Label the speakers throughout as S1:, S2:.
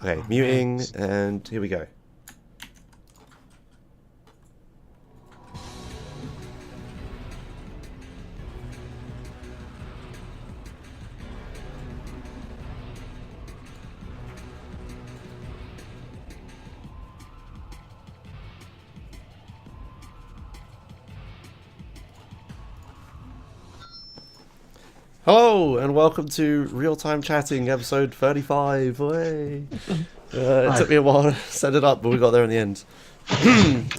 S1: Okay, muting, and here we go. Hello, and welcome to Real Time Chatting, episode 35. Way. It took me a while to set it up, but we got there in the end.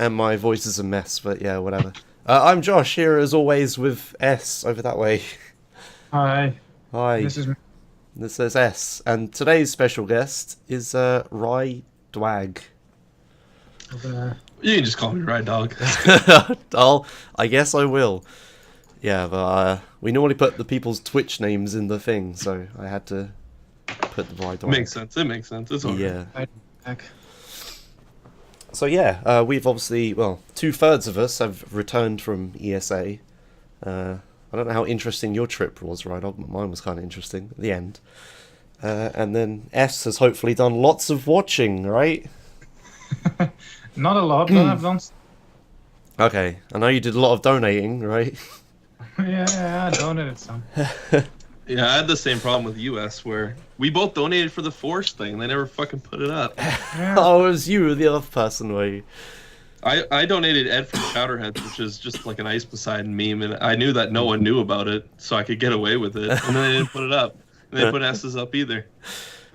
S1: And my voice is a mess, but yeah, whatever. I'm Josh, here as always with S over that way.
S2: Hi.
S1: Hi.
S2: This
S1: is S, and today's special guest is Ryedwag.
S3: You can just call me Ryedwag.
S1: I guess I will. Yeah, but we normally put the people's Twitch names in the thing, so I had to put the Ryedwag.
S3: Makes sense. It makes sense. It's all
S1: yeah.
S2: Right.
S1: So yeah, we've obviously, well, 2/3 of us have returned from ESA. I don't know how interesting your trip was, Ryedwag, but mine was kind of interesting at the end. And then S has hopefully done lots of watching, right?
S2: Not a lot, but I've done.
S1: Okay, I know you did a lot of donating, right?
S2: Yeah, I donated some.
S3: Yeah, I had the same problem with US where we both donated for the Force thing. They never fucking put it up.
S2: Yeah.
S1: Oh, it was you, the other person, were you?
S3: I donated Ed from Chowderheads, which is just like an Ice Poseidon meme, and I knew that no one knew about it, so I could get away with it. And then they didn't put it up. And they didn't put S's up either.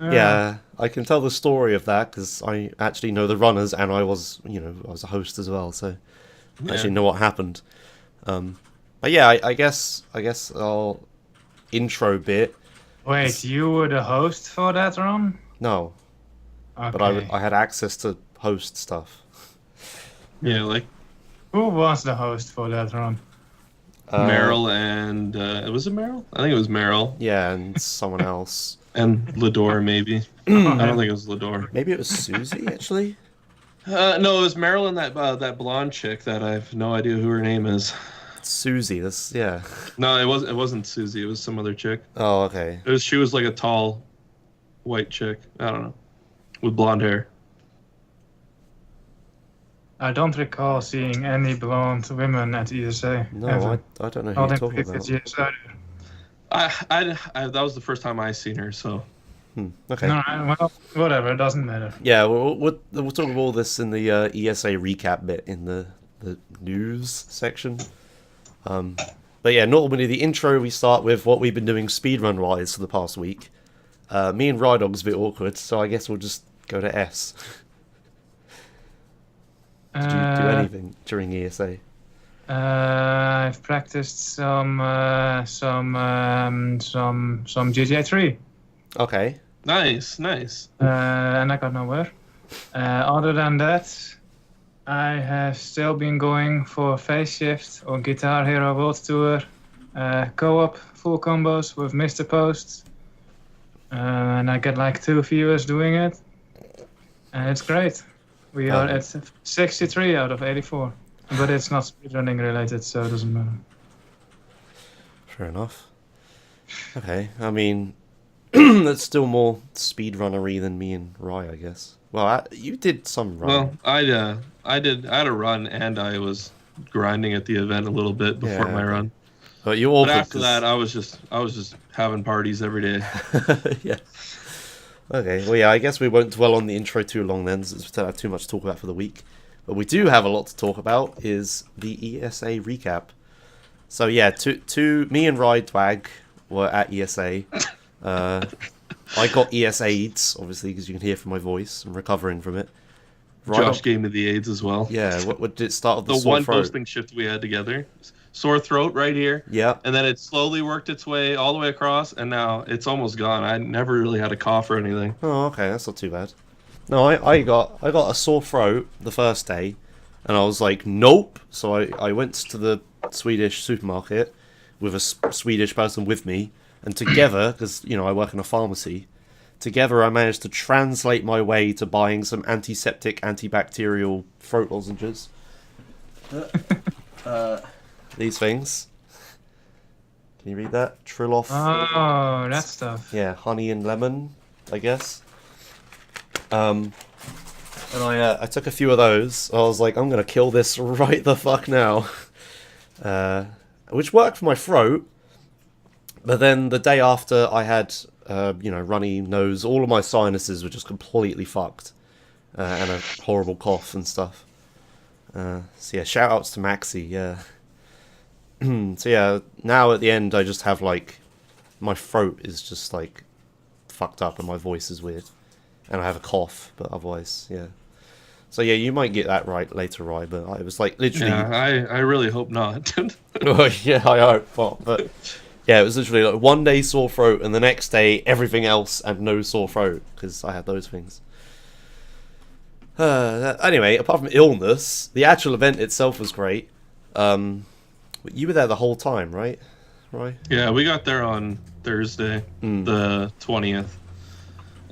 S1: Yeah, I can tell the story of that because I actually know the runners, and I was a host as well, so I actually know what happened. But yeah, I guess I'll intro bit.
S2: Wait, you were the host for that run?
S1: No,
S2: Okay.
S1: but I had access to host stuff.
S3: Yeah, like
S2: Who was the host for that run?
S3: Meryl and was it Meryl? I think it was Meryl
S1: Yeah, and someone else.
S3: and Lador maybe. I don't think it was Lador.
S1: Maybe it was Susie actually.
S3: No, it was Meryl and that blonde chick that I have no idea who her name is.
S1: Susie, yeah.
S3: No, it wasn't Susie. It was some other chick.
S1: Oh, okay.
S3: She was like a tall, white chick. I don't know, with blonde hair.
S2: I don't recall seeing any blonde women at ESA.
S1: No,
S2: ever.
S1: I don't know who
S2: Not
S1: you're
S2: in
S1: talking
S2: previous
S1: about.
S2: years either.
S3: I that was the first time I seen her. So
S1: Okay.
S2: No, well, whatever, it doesn't matter.
S1: Yeah, we'll talk about all this in the ESA recap bit in the news section. But yeah, normally the intro we start with what we've been doing speedrun wise for the past week. Me and Ryedwag's a bit awkward, so I guess we'll just go to S. Did you do anything during ESA?
S2: I've practiced some GTA 3.
S1: Okay.
S3: nice.
S2: And I got nowhere. Other than that, I have still been going for Phase Shift or Guitar Hero World Tour, co-op full combos with Mr. Post, and I get like 2 viewers doing it, and it's great. We are at 63 out of 84, but it's not speedrunning related, so it doesn't matter.
S1: Fair enough. Okay, I mean, that's still more speedrunnery than me and Rye, I guess. Well, you did some run.
S3: Well, I had a run and I was grinding at the event a little bit before my run.
S1: But you all.
S3: But after that, I was just having parties every day.
S1: Yeah. Okay. Well, yeah. I guess we won't dwell on the intro too long then, since we don't have too much to talk about for the week. But we do have a lot to talk about. Is the ESA recap. So yeah, me and Ryedwag were at ESA. I got ES AIDS, obviously, because you can hear from my voice. I'm recovering from it.
S3: Josh gave me the AIDS as well.
S1: Yeah, what did it start with?
S3: The
S1: sore
S3: one
S1: throat?
S3: hosting shift we had together. Sore throat right here.
S1: Yeah.
S3: And then it slowly worked its way all the way across, and now it's almost gone. I never really had a cough or anything.
S1: Oh, okay, that's not too bad. No, I got a sore throat the first day, and I was like, nope. So I went to the Swedish supermarket with a Swedish person with me, and together, because I work in a pharmacy, together I managed to translate my way to buying some antiseptic, antibacterial throat lozenges. These things. Can you read that? Triloff.
S2: Oh, that stuff.
S1: Yeah, honey and lemon, I guess. And I took a few of those. I was like, I'm gonna kill this right the fuck now, which worked for my throat. But then the day after, I had runny nose. All of my sinuses were just completely fucked, and a horrible cough and stuff. So yeah, shout outs to Maxi. Yeah. So yeah, now at the end, I just have like my throat is just like fucked up and my voice is weird, and I have a cough. But otherwise, yeah. So yeah, you might get that right later, right? But I was like literally.
S3: Yeah, I really hope not.
S1: Oh, yeah, I hope not. But yeah, it was literally like one day sore throat, and the next day everything else and no sore throat because I had those things. Anyway, apart from illness, the actual event itself was great. You were there the whole time, right? Right?
S3: Yeah, we got there on Thursday, the 20th.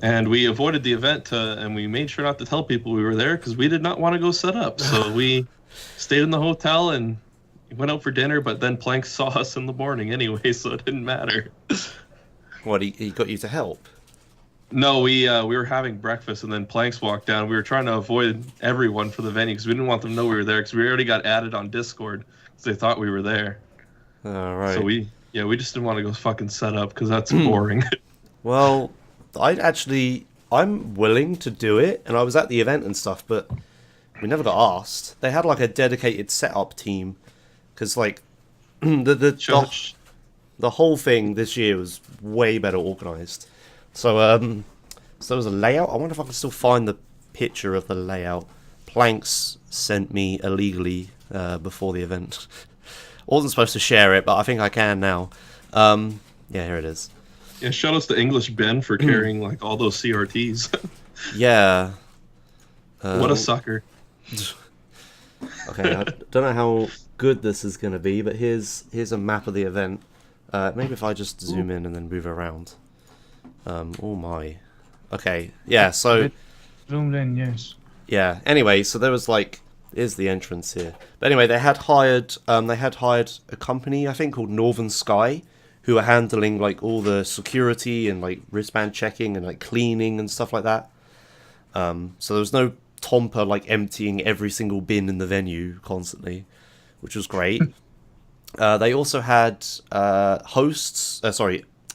S3: And we avoided the event, and we made sure not to tell people we were there because we did not want to go set up. So we stayed in the hotel and went out for dinner, but then Plank saw us in the morning anyway, so it didn't matter.
S1: What, he got you to help?
S3: No, we were having breakfast, and then Planks walked down. We were trying to avoid everyone for the venue because we didn't want them to know we were there because we already got added on Discord because they thought we were there.
S1: All right.
S3: So we just didn't want to go fucking set up because that's boring.
S1: Well, I'm willing to do it, and I was at the event and stuff, but we never got asked. They had like a dedicated setup team because like the whole thing this year was way better organized. So so there was a layout. I wonder if I can still find the picture of the layout. Planks sent me illegally before the event. I wasn't supposed to share it, but I think I can now. Yeah, here it is.
S3: Yeah, shout outs to English Ben for carrying like all those CRTs.
S1: Yeah.
S3: What a sucker.
S1: Okay, I don't know how good this is going to be, but here's a map of the event. Maybe if I just zoom in and then move around. Oh my. Okay, yeah, so...
S2: Zoomed in, yes.
S1: Yeah, anyway, so there was like... Here's the entrance here. But anyway, they had hired a company, I think, called Northern Sky, who were handling like all the security and like wristband checking and like cleaning and stuff like that. So there was no Tompa like emptying every single bin in the venue constantly, which was great. They also had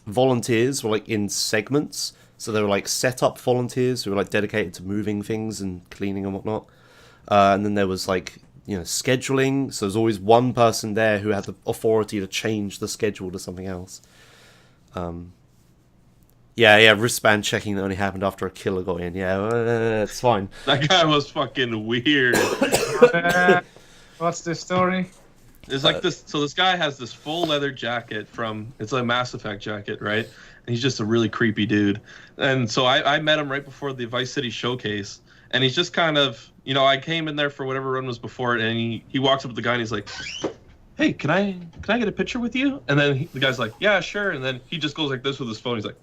S1: volunteers were like in segments. So they were like set-up volunteers who were like dedicated to moving things and cleaning and whatnot. And then there was like, scheduling. So there's always one person there who had the authority to change the schedule to something else. Yeah, wristband checking that only happened after a killer got in. Yeah, it's fine.
S3: That guy was fucking weird.
S2: What's the story?
S3: It's like this. So this guy has this full leather jacket it's a Mass Effect jacket, right? And he's just a really creepy dude. And so I met him right before the Vice City showcase. And he's just kind of, I came in there for whatever run was before it, and he walks up to the guy and he's like, "Hey, can I get a picture with you?" And then the guy's like, "Yeah, sure." And then he just goes like this with his phone. He's like,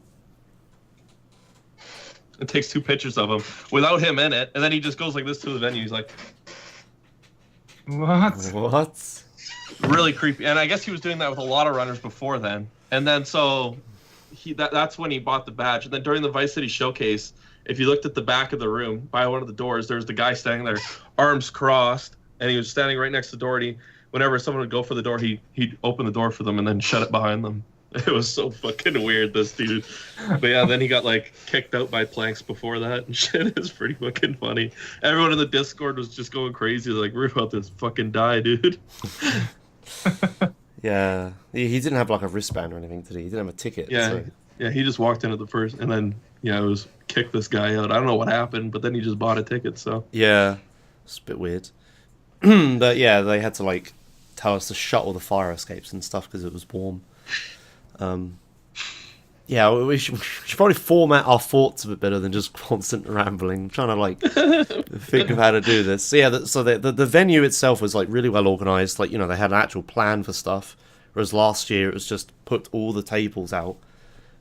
S3: it takes 2 pictures of him without him in it, and then he just goes like this to the venue. He's like,
S2: What?
S3: Really creepy. And I guess he was doing that with a lot of runners before then. And then so that's when he bought the badge. And then during the Vice City showcase, if you looked at the back of the room by one of the doors, there's the guy standing there, arms crossed, and he was standing right next to the door. And whenever someone would go for the door, he'd open the door for them and then shut it behind them. It was so fucking weird, this dude. But yeah, then he got like kicked out by Planks before that and shit. It was pretty fucking funny. Everyone in the Discord was just going crazy, like, we're about to fucking die, dude.
S1: Yeah, he didn't have like a wristband or anything, did he? He didn't have a ticket.
S3: Yeah,
S1: so.
S3: Yeah, he just walked in at the first, and then it was kick this guy out. I don't know what happened, but then he just bought a ticket. So
S1: yeah, it's a bit weird. But yeah, they had to like tell us to shut all the fire escapes and stuff because it was warm. Yeah, we should probably format our thoughts a bit better than just constant rambling. I'm trying to like think of how to do this. So yeah, the venue itself was like really well organized. Like, they had an actual plan for stuff. Whereas last year it was just put all the tables out.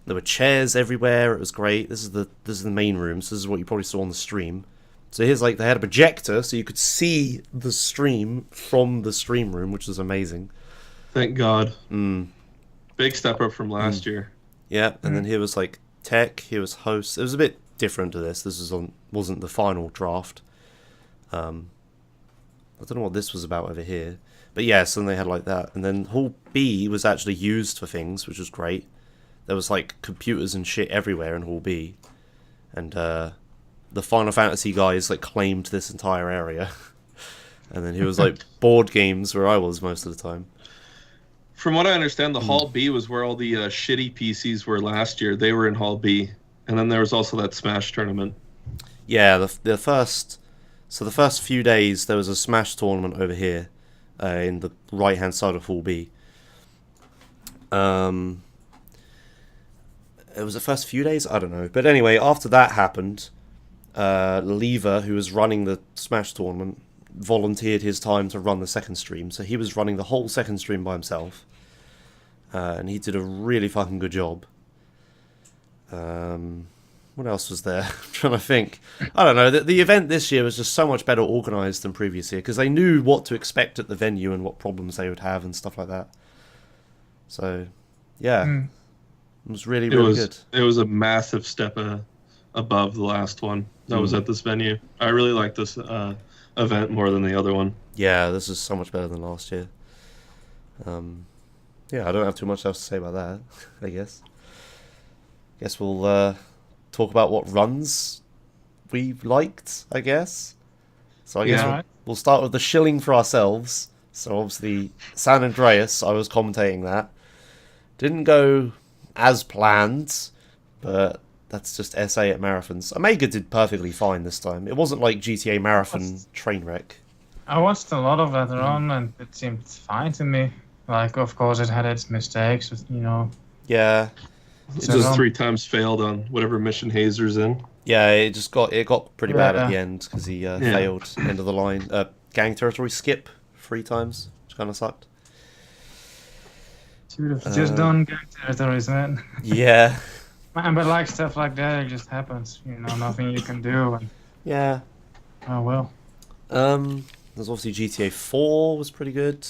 S1: There were chairs everywhere. It was great. This is the main room. So this is what you probably saw on the stream. So here's like they had a projector so you could see the stream from the stream room, which was amazing.
S3: Thank God. Big step up from last year.
S1: Yeah, and then here was like tech, here was hosts. It was a bit different to this. This wasn't the final draft. I don't know what this was about over here. But yes, and they had like that. And then Hall B was actually used for things, which was great. There was like computers and shit everywhere in Hall B. And the Final Fantasy guys like claimed this entire area. And then he was like board games where I was most of the time.
S3: From what I understand, the Hall B was where all the shitty PCs were last year. They were in Hall B. And then there was also that Smash tournament.
S1: Yeah, the first few days there was a Smash tournament over here. In the right-hand side of Hall B. It was the first few days? I don't know. But anyway, after that happened, Lever, who was running the Smash tournament, volunteered his time to run the second stream. So he was running the whole second stream by himself. And he did a really fucking good job. What else was there? I'm trying to think. I don't know. The event this year was just so much better organised than previous year because they knew what to expect at the venue and what problems they would have and stuff like that. So, yeah. It was really good.
S3: It was a massive step above the last one that was at this venue. I really like this event more than the other one.
S1: Yeah, this is so much better than last year. Yeah, I don't have too much else to say about that, I guess. Guess we'll talk about what runs we liked, I guess. So I guess we'll start with the shilling for ourselves. So obviously, San Andreas, I was commentating that. Didn't go as planned, but that's just SA at marathons. Omega did perfectly fine this time. It wasn't like GTA Marathon train wreck.
S2: I watched a lot of that run, and it seemed fine to me. Like, of course, it had its mistakes, you know.
S1: Yeah.
S3: It just 3 times failed on whatever mission Hazer's in.
S1: Yeah, it got pretty bad at the end because he failed end of the line. Gang territory skip 3 times, which kind of sucked.
S2: Should have just done gang territories, man.
S1: Yeah.
S2: Man, but like stuff like that, it just happens. You know, nothing you can do. And...
S1: Yeah.
S2: Oh well.
S1: There's obviously GTA 4 was pretty good.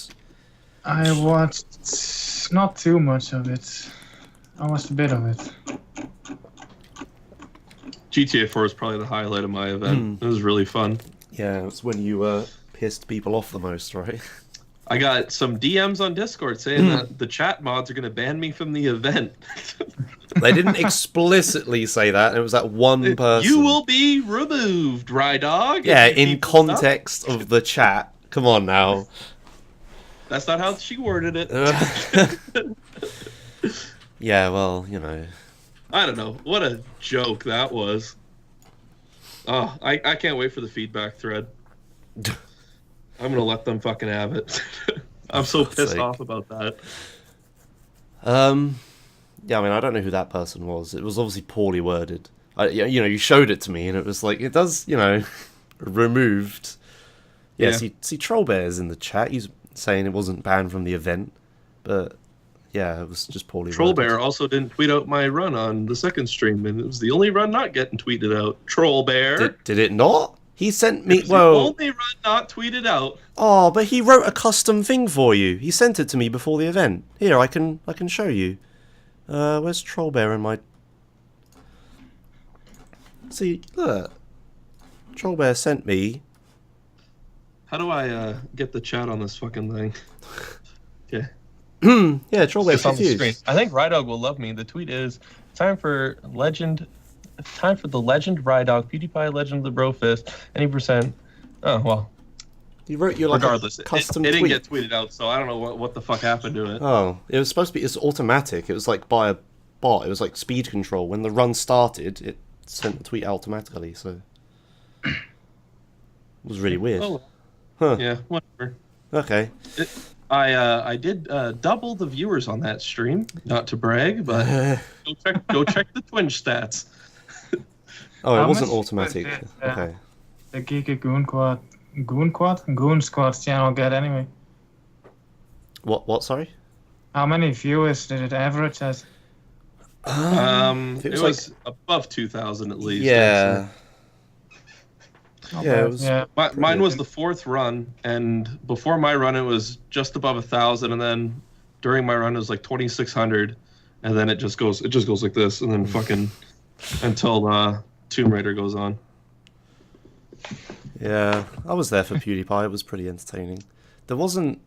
S2: I watched not too much of it. I watched a bit of it.
S3: GTA 4 is probably the highlight of my event. It was really fun.
S1: Yeah, it's when you pissed people off the most, right?
S3: I got some DMs on Discord saying that the chat mods are going to ban me from the event.
S1: They didn't explicitly say that. It was that one person.
S3: You will be removed, Ryedwag.
S1: Yeah, in context of the chat. Come on now.
S3: That's not how she worded it.
S1: Yeah, well, you know.
S3: I don't know. What a joke that was. Oh, I can't wait for the feedback thread. I'm going to let them fucking have it. I'm so pissed off about that.
S1: Yeah, I mean, I don't know who that person was. It was obviously poorly worded. You know, you showed it to me, and it was like, it does, you know, removed. Yeah, see Trollbear's in the chat. He's saying it wasn't banned from the event, but yeah, it was just poorly worded.
S3: Trollbear also didn't tweet out my run on the second stream, and it was the only run not getting tweeted out. Trollbear.
S1: Did it not? He sent me.
S3: The only run not tweeted out.
S1: Oh, but he wrote a custom thing for you. He sent it to me before the event. Here, I can show you. Where's Trollbear in my? See, look. Trollbear sent me.
S3: How do I get the chat on this fucking thing? Okay.
S1: Yeah, Trollbear's
S3: on the
S1: confused.
S3: screen. I think Ryedwag will love me. The tweet is time for the legend Ryedwag, Pewdiepie, legend of the Brofist, any percent. Oh well.
S1: He wrote you like
S3: regardless,
S1: a custom
S3: it didn't
S1: tweet.
S3: get tweeted out, so I don't know what the fuck happened to it.
S1: Oh, it was supposed to be. It's automatic. It was like by a bot. It was like speed control. When the run started, it sent the tweet automatically. So it was really weird.
S3: Oh.
S1: Huh.
S3: Yeah, whatever.
S1: Okay.
S3: I did double the viewers on that stream. Not to brag, but go check the Twitch stats.
S1: Oh, it wasn't automatic. Okay.
S2: The Geeky Goon Squad channel get anyway.
S1: What? Sorry.
S2: How many viewers did it average as?
S3: It was above 2,000 at least.
S1: Yeah.
S2: It was. Yeah.
S3: Mine was the 4th run, and before my run it was just above 1,000, and then during my run it was like 2,600, and then it just goes like this, and then fucking until Tomb Raider goes on.
S1: Yeah, I was there for PewDiePie. It was pretty entertaining. There wasn't.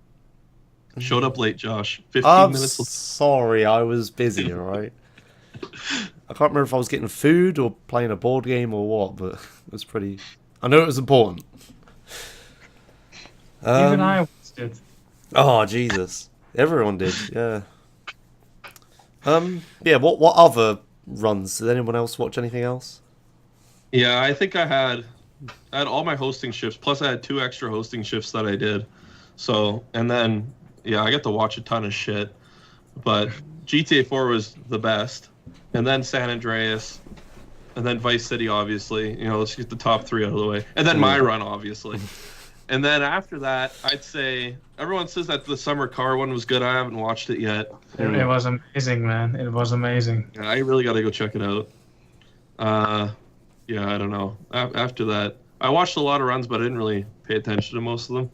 S3: Showed up late, Josh. 15
S1: I'm
S3: minutes.
S1: sorry, I was busy. All right. I can't remember if I was getting food or playing a board game or what, but it was pretty. I know it was important.
S2: Even I watched it.
S1: Oh Jesus! Everyone did. Yeah. Yeah. What other runs? Did anyone else watch anything else?
S3: Yeah, I think I had all my hosting shifts, plus I had 2 extra hosting shifts that I did. So, and then, yeah, I got to watch a ton of shit. But GTA 4 was the best. And then San Andreas. And then Vice City, obviously. You know, let's get the top 3 out of the way. And then my run, obviously. And then after that, I'd say, everyone says that the summer car one was good. I haven't watched it yet.
S2: It was amazing, man. It was amazing.
S3: Yeah, I really got to go check it out. Yeah, I don't know. After that, I watched a lot of runs, but I didn't really pay attention to most of them.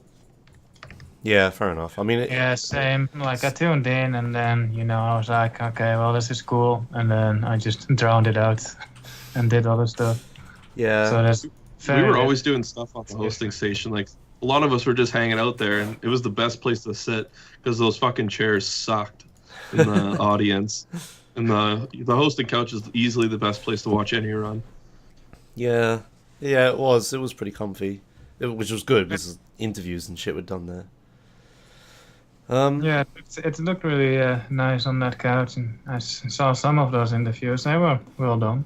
S1: Yeah, fair enough. I mean,
S2: Yeah, same. Like, I tuned in, and then, you know, I was like, okay, well, this is cool. And then I just drowned it out and did other stuff.
S1: yeah.
S2: So that's
S3: We were always doing stuff on the hosting station. Like, a lot of us were just hanging out there, and it was the best place to sit because those fucking chairs sucked in the audience. And the hosting couch is easily the best place to watch any run.
S1: Yeah, yeah, it was. It was pretty comfy, which was good because interviews and shit were done there.
S2: Yeah, it looked really nice on that couch, and I saw some of those interviews. They were well done.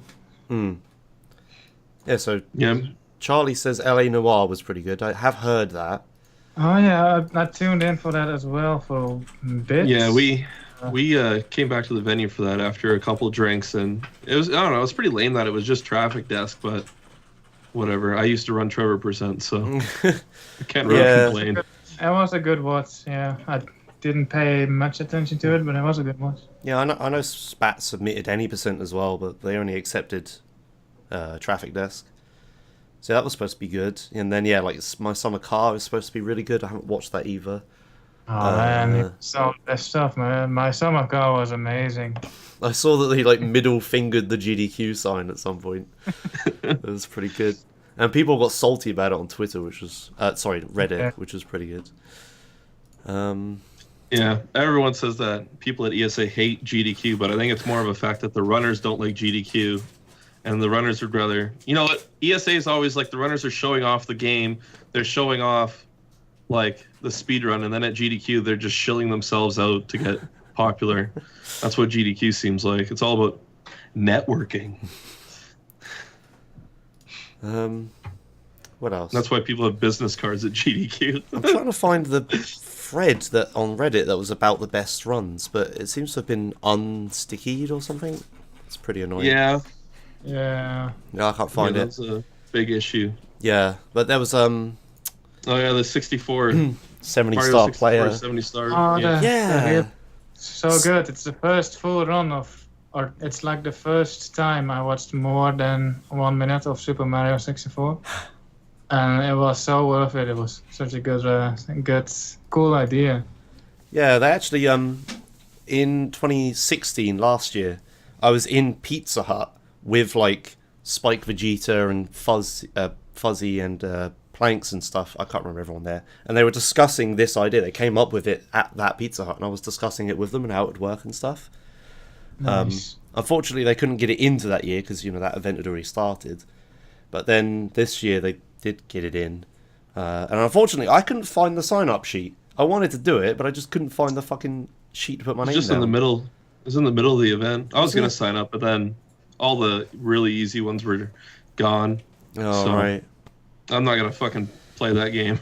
S1: Yeah. So
S3: Yeah.
S1: Charlie says L.A. Noire was pretty good. I have heard that.
S2: Oh yeah, I tuned in for that as well for bits.
S3: Yeah, we came back to the venue for that after a couple drinks, and it was, I don't know, it was pretty lame that it was just traffic desk, but whatever. I used to run Trevor Percent, so I can't really complain.
S2: It was a good watch. Yeah, I didn't pay much attention to it, but it was a good watch.
S1: Yeah, I know Spat submitted any percent as well, but they only accepted traffic desk. So that was supposed to be good. And then yeah, like My Summer Car is supposed to be really good. I haven't watched that either.
S2: Oh man, some of that stuff, man. My summer car was amazing.
S1: I saw that they like middle fingered the GDQ sign at some point. It was pretty good. And people got salty about it on Twitter, which was Reddit, which was pretty good.
S3: Yeah, everyone says that people at ESA hate GDQ, but I think it's more of a fact that the runners don't like GDQ, and the runners would rather. You know what? ESA is always like the runners are showing off the game. They're showing off like the speed run, and then at GDQ they're just shilling themselves out to get popular. That's what GDQ seems like. It's all about networking.
S1: What else?
S3: That's why people have business cards at GDQ.
S1: I'm trying to find the thread that on Reddit that was about the best runs, but it seems to have been unstickied or something. It's pretty annoying.
S3: Yeah,
S2: Yeah.
S1: I can't find it.
S3: That's a big issue.
S1: Yeah, but there was
S3: Oh yeah, the 64
S1: 70
S3: Mario
S1: star
S3: 64,
S1: player.
S3: 70 star.
S2: Oh,
S3: yeah.
S1: Yeah.
S2: So good. It's the first full run of, or it's like the first time I watched more than 1 minute of Super Mario 64. And it was so worth it. It was such a good, cool idea.
S1: Yeah, they actually in 2016 last year, I was in Pizza Hut with like Spike Vegeta and Fuzzy and Planks and stuff. I can't remember everyone there, and they were discussing this idea. They came up with it at that Pizza Hut, and I was discussing it with them and how it would work and stuff.
S2: Nice.
S1: Unfortunately, they couldn't get it into that year because that event had already started. But then this year they did get it in, and unfortunately, I couldn't find the sign-up sheet. I wanted to do it, but I just couldn't find the fucking sheet to put my name
S3: Just
S1: down.
S3: in the middle. It was in the middle of the event. I was
S1: Was
S3: gonna
S1: it?
S3: sign up, but then all the really easy ones were gone.
S1: Oh,
S3: So-
S1: right.
S3: I'm not gonna fucking play that game.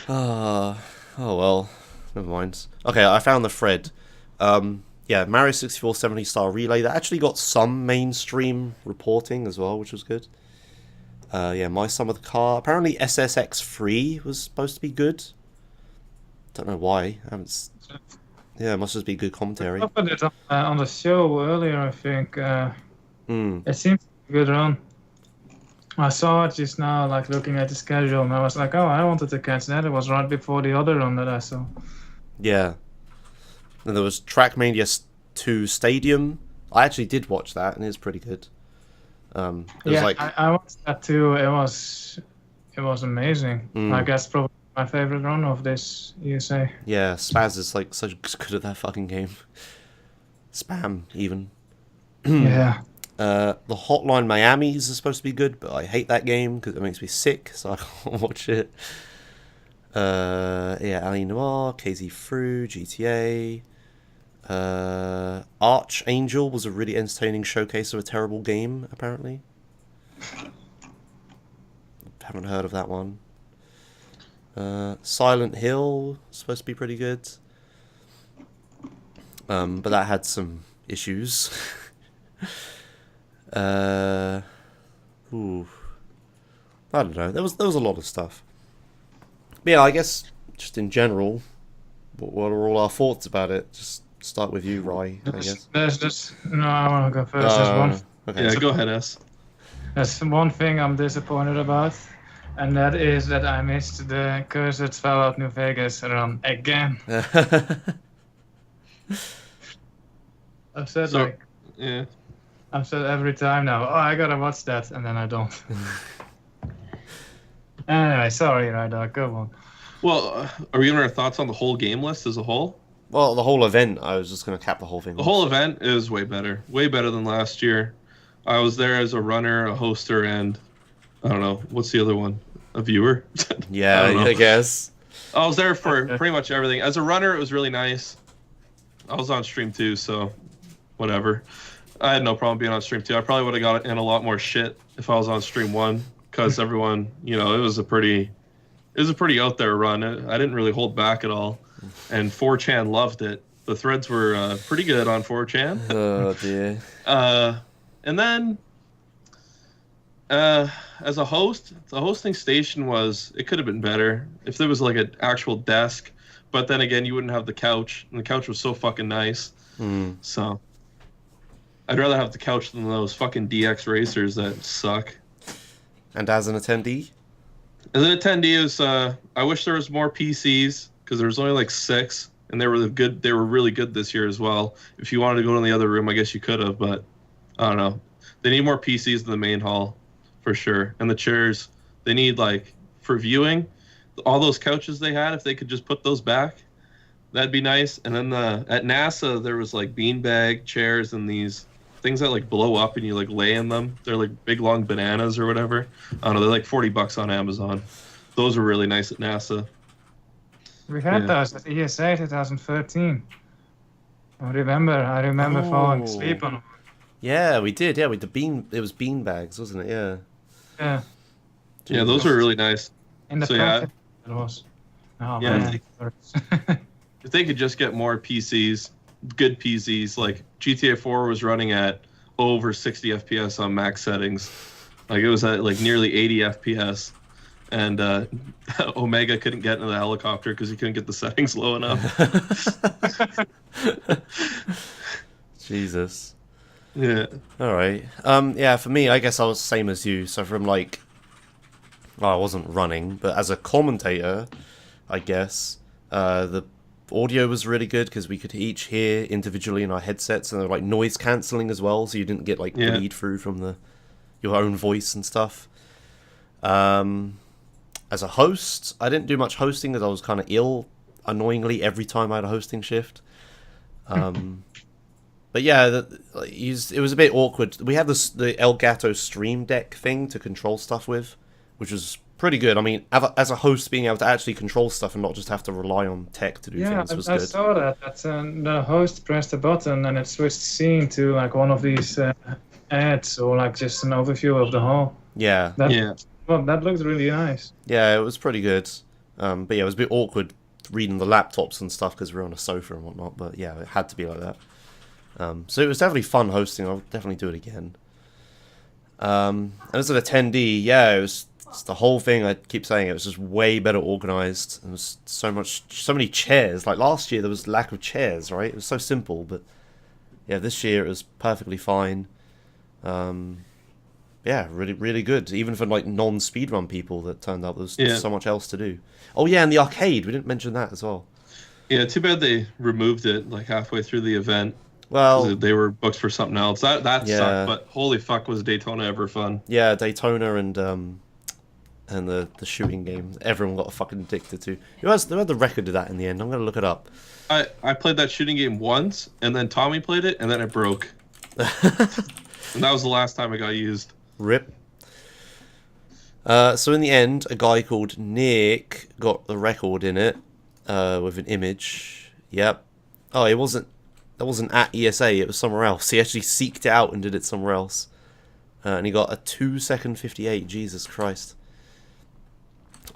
S1: Oh well, never mind. Okay, I found the thread. Yeah, Mario 64 70 star relay. That actually got some mainstream reporting as well, which was good. Yeah, My Summer Car. Apparently SSX3 was supposed to be good. Don't know why. I haven't. Yeah, it must just be good commentary.
S2: I put it on the show earlier, I think. It seems a good run. I saw it just now, like looking at the schedule, and I was like, oh, I wanted to catch that. It was right before the other run that I saw.
S1: Yeah. Then there was Trackmania 2 Stadium. I actually did watch that, and it's pretty good. It was like
S2: I watched that too. It was amazing. I guess probably my favorite run of this ESA.
S1: yeah, Spaz is like so good at that fucking game. Spam even.
S2: Yeah.
S1: The Hotline Miami's is supposed to be good, but I hate that game because it makes me sick, so I can't watch it. Yeah, Ali Noir, KZ Through, GTA. Archangel was a really entertaining showcase of a terrible game, apparently. Haven't heard of that one. Silent Hill is supposed to be pretty good. But that had some issues. Ooh. I don't know. There was a lot of stuff. But yeah, I guess just in general, what are all our thoughts about it? Just start with you, Rye, I guess.
S2: There's just no. I want to go first. There's one.
S1: Okay.
S3: Yeah, go ahead, S.
S2: There's one thing I'm disappointed about, and that is that I missed the Cursed Fallout New Vegas run again. I've said
S3: Yeah.
S2: I've said every time now. Oh, I gotta watch that, and then I don't. Anyway, sorry, Ryedwag, go on.
S3: Well, are we giving our thoughts on the whole game list as a whole?
S1: Well, the whole event, I was just going to cap the whole thing.
S3: The whole event is way better than last year. I was there as a runner, a hoster, and I don't know, what's the other one? A viewer?
S1: Yeah, I guess.
S3: I was there for pretty much everything. As a runner, it was really nice. I was on stream too, so whatever. I had no problem being on stream too. I probably would have got in a lot more shit if I was on stream 1, because everyone, it was a pretty out there run. I didn't really hold back at all, and 4chan loved it. The threads were pretty good on 4chan.
S1: Oh dear.
S3: And then, as a host, the hosting station it could have been better if there was like an actual desk. But then again, you wouldn't have the couch, and the couch was so fucking nice. So, I'd rather have the couch than those fucking DX racers that suck.
S1: And as an attendee?
S3: As an attendee, I wish there was more PCs, because there was only like 6, and they were good. They were really good this year as well. If you wanted to go in the other room, I guess you could have, but I don't know. They need more PCs in the main hall, for sure. And the chairs, they need, like, for viewing, all those couches they had, if they could just put those back, that'd be nice. And then at NASA, there was, like, beanbag chairs and these things that, like, blow up and you, like, lay in them. They're, like, big, long bananas or whatever. I don't know. They're, like, $40 on Amazon. Those were really nice at NASA.
S2: We had those at ESA 2013. I remember falling asleep on them.
S1: Yeah, we did. Yeah, with it was bean bags, wasn't it? Yeah.
S2: Yeah.
S3: Yeah, those were really nice.
S2: In the
S3: front,
S2: it was. Oh,
S3: yeah,
S2: man.
S3: If they could just get more PCs, good PCs, like GTA 4 was running at over 60 FPS on max settings. Like, it was at, like, nearly 80 FPS. And Omega couldn't get into the helicopter because he couldn't get the settings low enough.
S1: Jesus.
S3: Yeah.
S1: All right. Yeah, for me, I guess I was the same as you. So from I wasn't running, but as a commentator, I guess the audio was really good because we could each hear individually in our headsets, and they were like noise cancelling as well, so you didn't get like bleed through from your own voice and stuff. As a host, I didn't do much hosting because I was kind of ill, annoyingly, every time I had a hosting shift. But yeah, it was a bit awkward. We had the Elgato Stream Deck thing to control stuff with, which was pretty good. I mean, as a host, being able to actually control stuff and not just have to rely on tech to do things was good.
S2: I saw that. The host pressed a button and it switched scene to like one of these ads or like just an overview of the hall.
S1: Yeah.
S2: Well, that looks really nice.
S1: Yeah, it was pretty good. But yeah, it was a bit awkward reading the laptops and stuff because we were on a sofa and whatnot. But yeah, it had to be like that. So it was definitely fun hosting. I'll definitely do it again. And as an attendee, yeah, it's the whole thing. I keep saying it was just way better organized. There was so many chairs. Like last year, there was lack of chairs, right? It was so simple, but yeah, this year it was perfectly fine. Yeah, really, really good. Even for like non-speedrun people, that turned out there was so much else to do. Oh yeah, and the arcade. We didn't mention that as well.
S3: Yeah, too bad they removed it like halfway through the event.
S1: Well,
S3: They were booked for something else. That
S1: Yeah.
S3: sucked, but holy fuck was Daytona ever fun.
S1: yeah, Daytona and the shooting game. Everyone got fucking addicted to. Who had the record of that in the end? I'm gonna look it up.
S3: I played that shooting game once, and then Tommy played it, and then it broke. And that was the last time it got used.
S1: Rip. So in the end, a guy called Nick got the record in it with an image. Yep. Oh, that wasn't at ESA. It was somewhere else. He actually seeked it out and did it somewhere else, and he got a 2:58. Jesus Christ.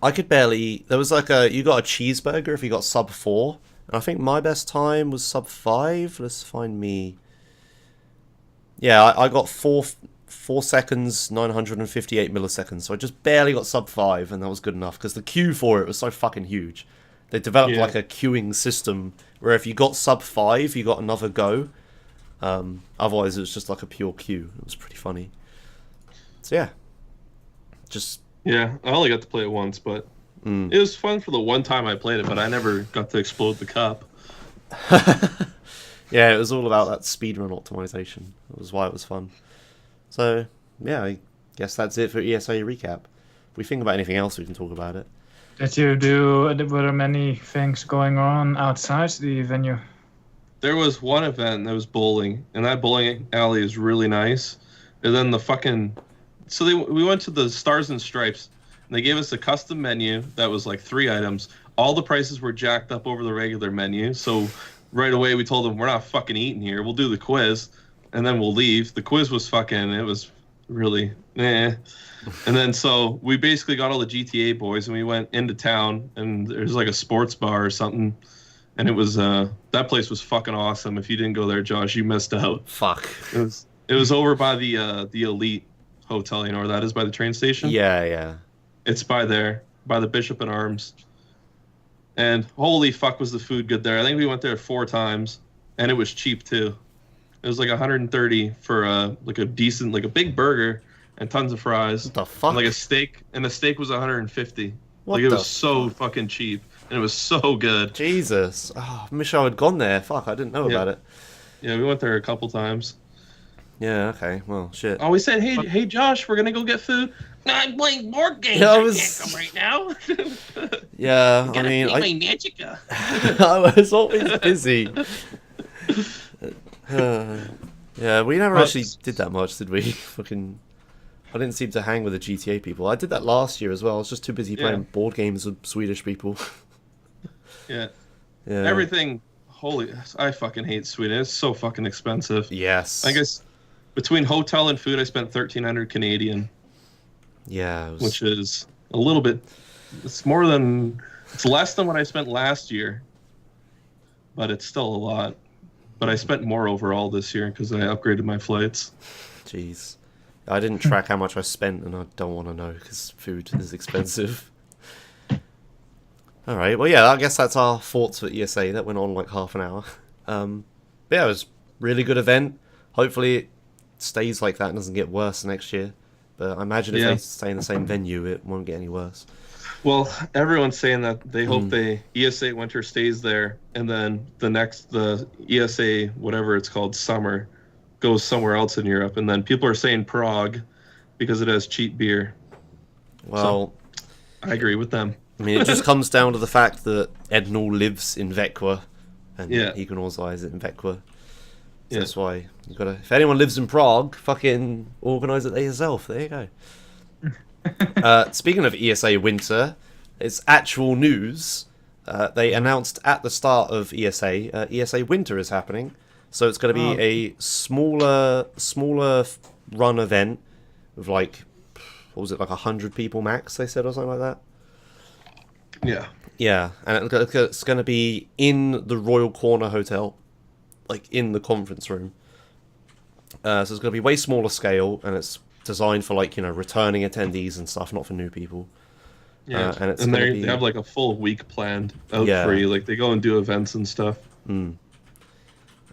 S1: I could barely. There was like you got a cheeseburger if you got sub 4, and I think my best time was sub 5. Let's find me. Yeah, I got 4 seconds, 958 milliseconds. So I just barely got sub 5, and that was good enough because the queue for it was so fucking huge. They developed like a queuing system where if you got sub 5, you got another go. Otherwise, it was just like a pure queue. It was pretty funny. So yeah, just.
S3: Yeah, I only got to play it once, but it was fun for the one time I played it, but I never got to explode the cup.
S1: Yeah, it was all about that speedrun optimization. That was why it was fun. So, yeah, I guess that's it for ESA recap. If we think about anything else, we can talk about it.
S2: Were there many things going on outside the venue?
S3: There was one event that was bowling, and that bowling alley is really nice. And then we went to the Stars and Stripes, and they gave us a custom menu that was like 3 items. All the prices were jacked up over the regular menu, so right away we told them we're not fucking eating here. We'll do the quiz, and then we'll leave. The quiz was it was really And then so we basically got all the GTA boys, and we went into town, and there's like a sports bar or something, and it was that place was fucking awesome. If you didn't go there, Josh, you missed out.
S1: Fuck.
S3: It was over by the Elite Hotel, you know where that is, by the train station?
S1: Yeah.
S3: It's by there, by the Bishop in Arms. And holy fuck was the food good there. I think we went there 4 times, and it was cheap too. It was like 130 for like a decent, like a big burger and tons of fries.
S1: What the fuck?
S3: And like a steak, and the steak was 150.
S1: What
S3: like it
S1: the
S3: was so fucking cheap, and it was so good.
S1: Jesus. Oh, I wish I had gone there. Fuck, I didn't know about it.
S3: Yeah, we went there a couple times.
S1: Yeah, okay. Well, shit.
S3: Oh, we said, hey, Josh, we're gonna go get food. No, I'm playing board games.
S1: Yeah,
S3: I can't come right now.
S1: Yeah, I mean,
S3: play Magica.
S1: I was always busy. Yeah, we never actually did that much, did we? Fucking, I didn't seem to hang with the GTA people. I did that last year as well. I was just too busy playing board games with Swedish people.
S3: Yeah.
S1: Yeah.
S3: Everything. Holy, I fucking hate Sweden. It's so fucking expensive.
S1: Yes.
S3: I guess between hotel and food, I spent 1,300 Canadian.
S1: Yeah.
S3: Which is a little bit. It's less than what I spent last year, but it's still a lot. But I spent more overall this year because I upgraded my flights.
S1: Jeez. I didn't track how much I spent, and I don't want to know because food is expensive. Alright, well, yeah, I guess that's our thoughts for ESA. That went on like half an hour. But yeah, it was a really good event. Hopefully it stays like that and doesn't get worse next year. But I imagine if they stay in the same venue, it won't get any worse.
S3: Well, everyone's saying that they hope ESA Winter stays there, and then the ESA, whatever it's called, Summer, goes somewhere else in Europe. And then people are saying Prague because it has cheap beer.
S1: Well,
S3: so, I agree with them.
S1: I mean, it just comes down to the fact that Ednall lives in Vecqua, and he can organise it in Vecqua. So that's why you gotta. If anyone lives in Prague, fucking organise it there yourself. There you go. Speaking of ESA Winter, it's actual news. They announced at the start of ESA Winter is happening. So it's going to be a smaller run event with like, what was it, like 100 people max? They said or something like that.
S3: Yeah.
S1: Yeah, and it's going to be in the Royal Corner Hotel, like in the conference room. So it's going to be way smaller scale, and it's designed for like, you know, returning attendees and stuff, not for new people.
S3: Yeah,
S1: and
S3: they have like a full week planned out for you. Like they go and do events and stuff.
S1: And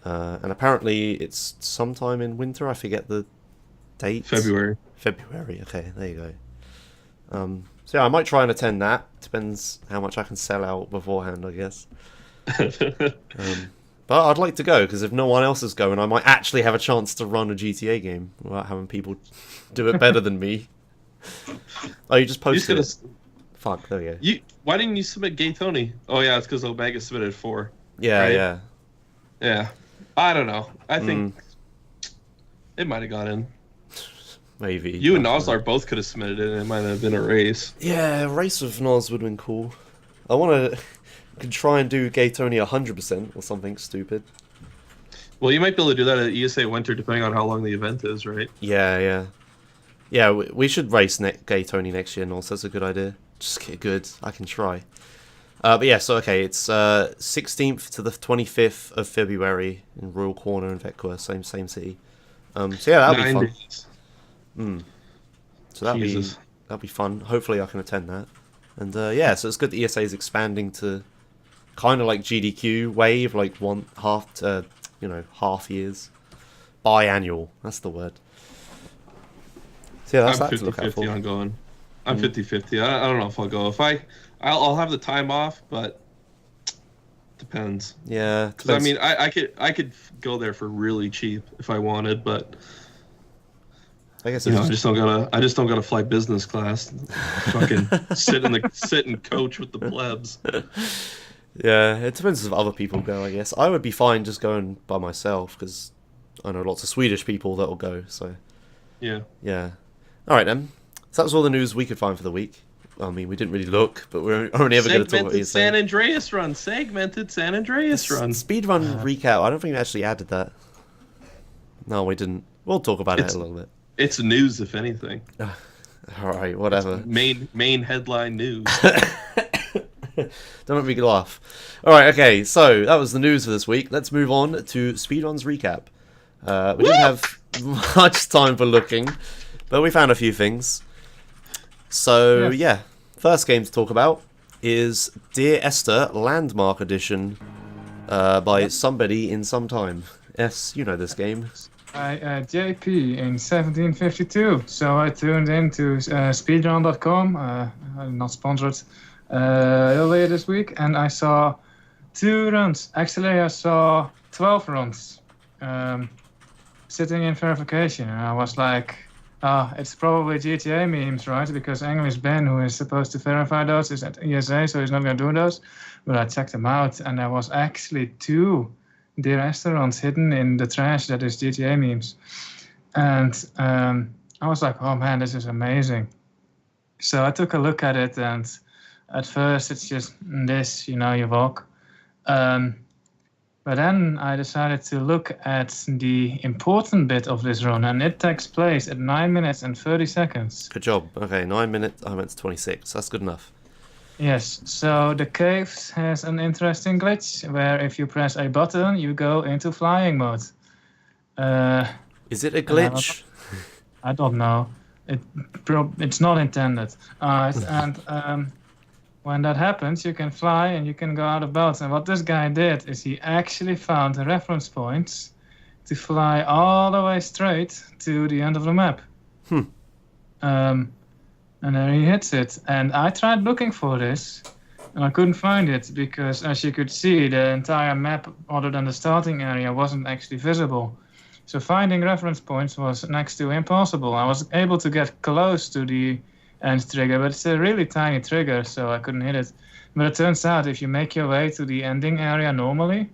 S1: apparently it's sometime in winter. I forget the date.
S3: February.
S1: Okay, there you go. So yeah, I might try and attend that. Depends how much I can sell out beforehand, I guess. But I'd like to go, because if no one else is going, I might actually have a chance to run a GTA game without having people do it better than me. Oh, you just posted it. Fuck, there we go.
S3: Why didn't you submit Gay Tony? Oh, yeah, it's because Omega submitted 4.
S1: Yeah,
S3: right?
S1: yeah.
S3: Yeah. I don't know. I think it might have got in.
S1: Maybe.
S3: You and Noslar both could have submitted it, and it might have been a race.
S1: Yeah, a race with Nos would have been cool. I want to... could try and do Gay Tony 100% or something stupid.
S3: Well, you might be able to do that at ESA Winter, depending on how long the event is, right?
S1: Yeah, yeah. Yeah, we should race Gay Tony next year, Nos. That's a good idea. Just get good. I can try. But yeah, so okay, it's 16th to the 25th of February in Royal Corner in Vecqua, same city. So yeah, that'll be fun.
S3: Days.
S1: So that'll be fun. Hopefully I can attend that. And yeah, so it's good that ESA is expanding to kind of like GDQ wave, like half years, biannual. That's the word. So yeah, that's
S3: I'm
S1: that to look out
S3: 50-50
S1: for.
S3: on going. I'm 50-50. I don't know if I'll go. I'll have the time off, but depends.
S1: Yeah,
S3: because I mean, I could go there for really cheap if I wanted, but
S1: I guess
S3: I just don't gotta fly business class. Fucking sit and coach with the plebs.
S1: Yeah, it depends if other people go, I guess. I would be fine just going by myself, because I know lots of Swedish people that will go, so...
S3: Yeah.
S1: Yeah. Alright then. So that was all the news we could find for the week. I mean, we didn't really look, but we're only ever going to talk about ESA.
S3: Segmented San Andreas run.
S1: Speedrun recap. I don't think we actually added that. No, we didn't. We'll talk about it a little bit.
S3: It's news, if anything.
S1: Alright, whatever.
S3: It's main headline news.
S1: Don't make me laugh. Alright, okay, so that was the news for this week. Let's move on to Speedrun's recap. We didn't have much time for looking, but we found a few things. So, yeah, first game to talk about is Dear Esther Landmark Edition by somebody in some time. Yes, you know this game.
S2: By JP in 1752. So I tuned into speedrun.com, not sponsored, earlier this week, and I saw 2 runs. Actually, I saw 12 runs sitting in verification, and I was like, it's probably GTA memes, right? Because English Ben, who is supposed to verify those, is at ESA, so he's not going to do those. But I checked them out, and there was actually 2 Dear Esther runs hidden in the trash that is GTA memes. And I was like, oh man, this is amazing. So I took a look at it, and at first it's just this, you walk. But then I decided to look at the important bit of this run, and it takes place at 9 minutes and 30 seconds.
S1: Good job. Okay, 9 minutes. I went to 26. That's good enough.
S2: Yes, so the caves has an interesting glitch where if you press a button, you go into flying mode.
S1: Is it a glitch?
S2: I don't know. It's not intended. And when that happens, you can fly and you can go out of bounds. And what this guy did is he actually found reference points to fly all the way straight to the end of the map. And then he hits it. And I tried looking for this, and I couldn't find it because, as you could see, the entire map, other than the starting area, wasn't actually visible. So finding reference points was next to impossible. I was able to get close to the end trigger, but it's a really tiny trigger, so I couldn't hit it. But it turns out if you make your way to the ending area normally,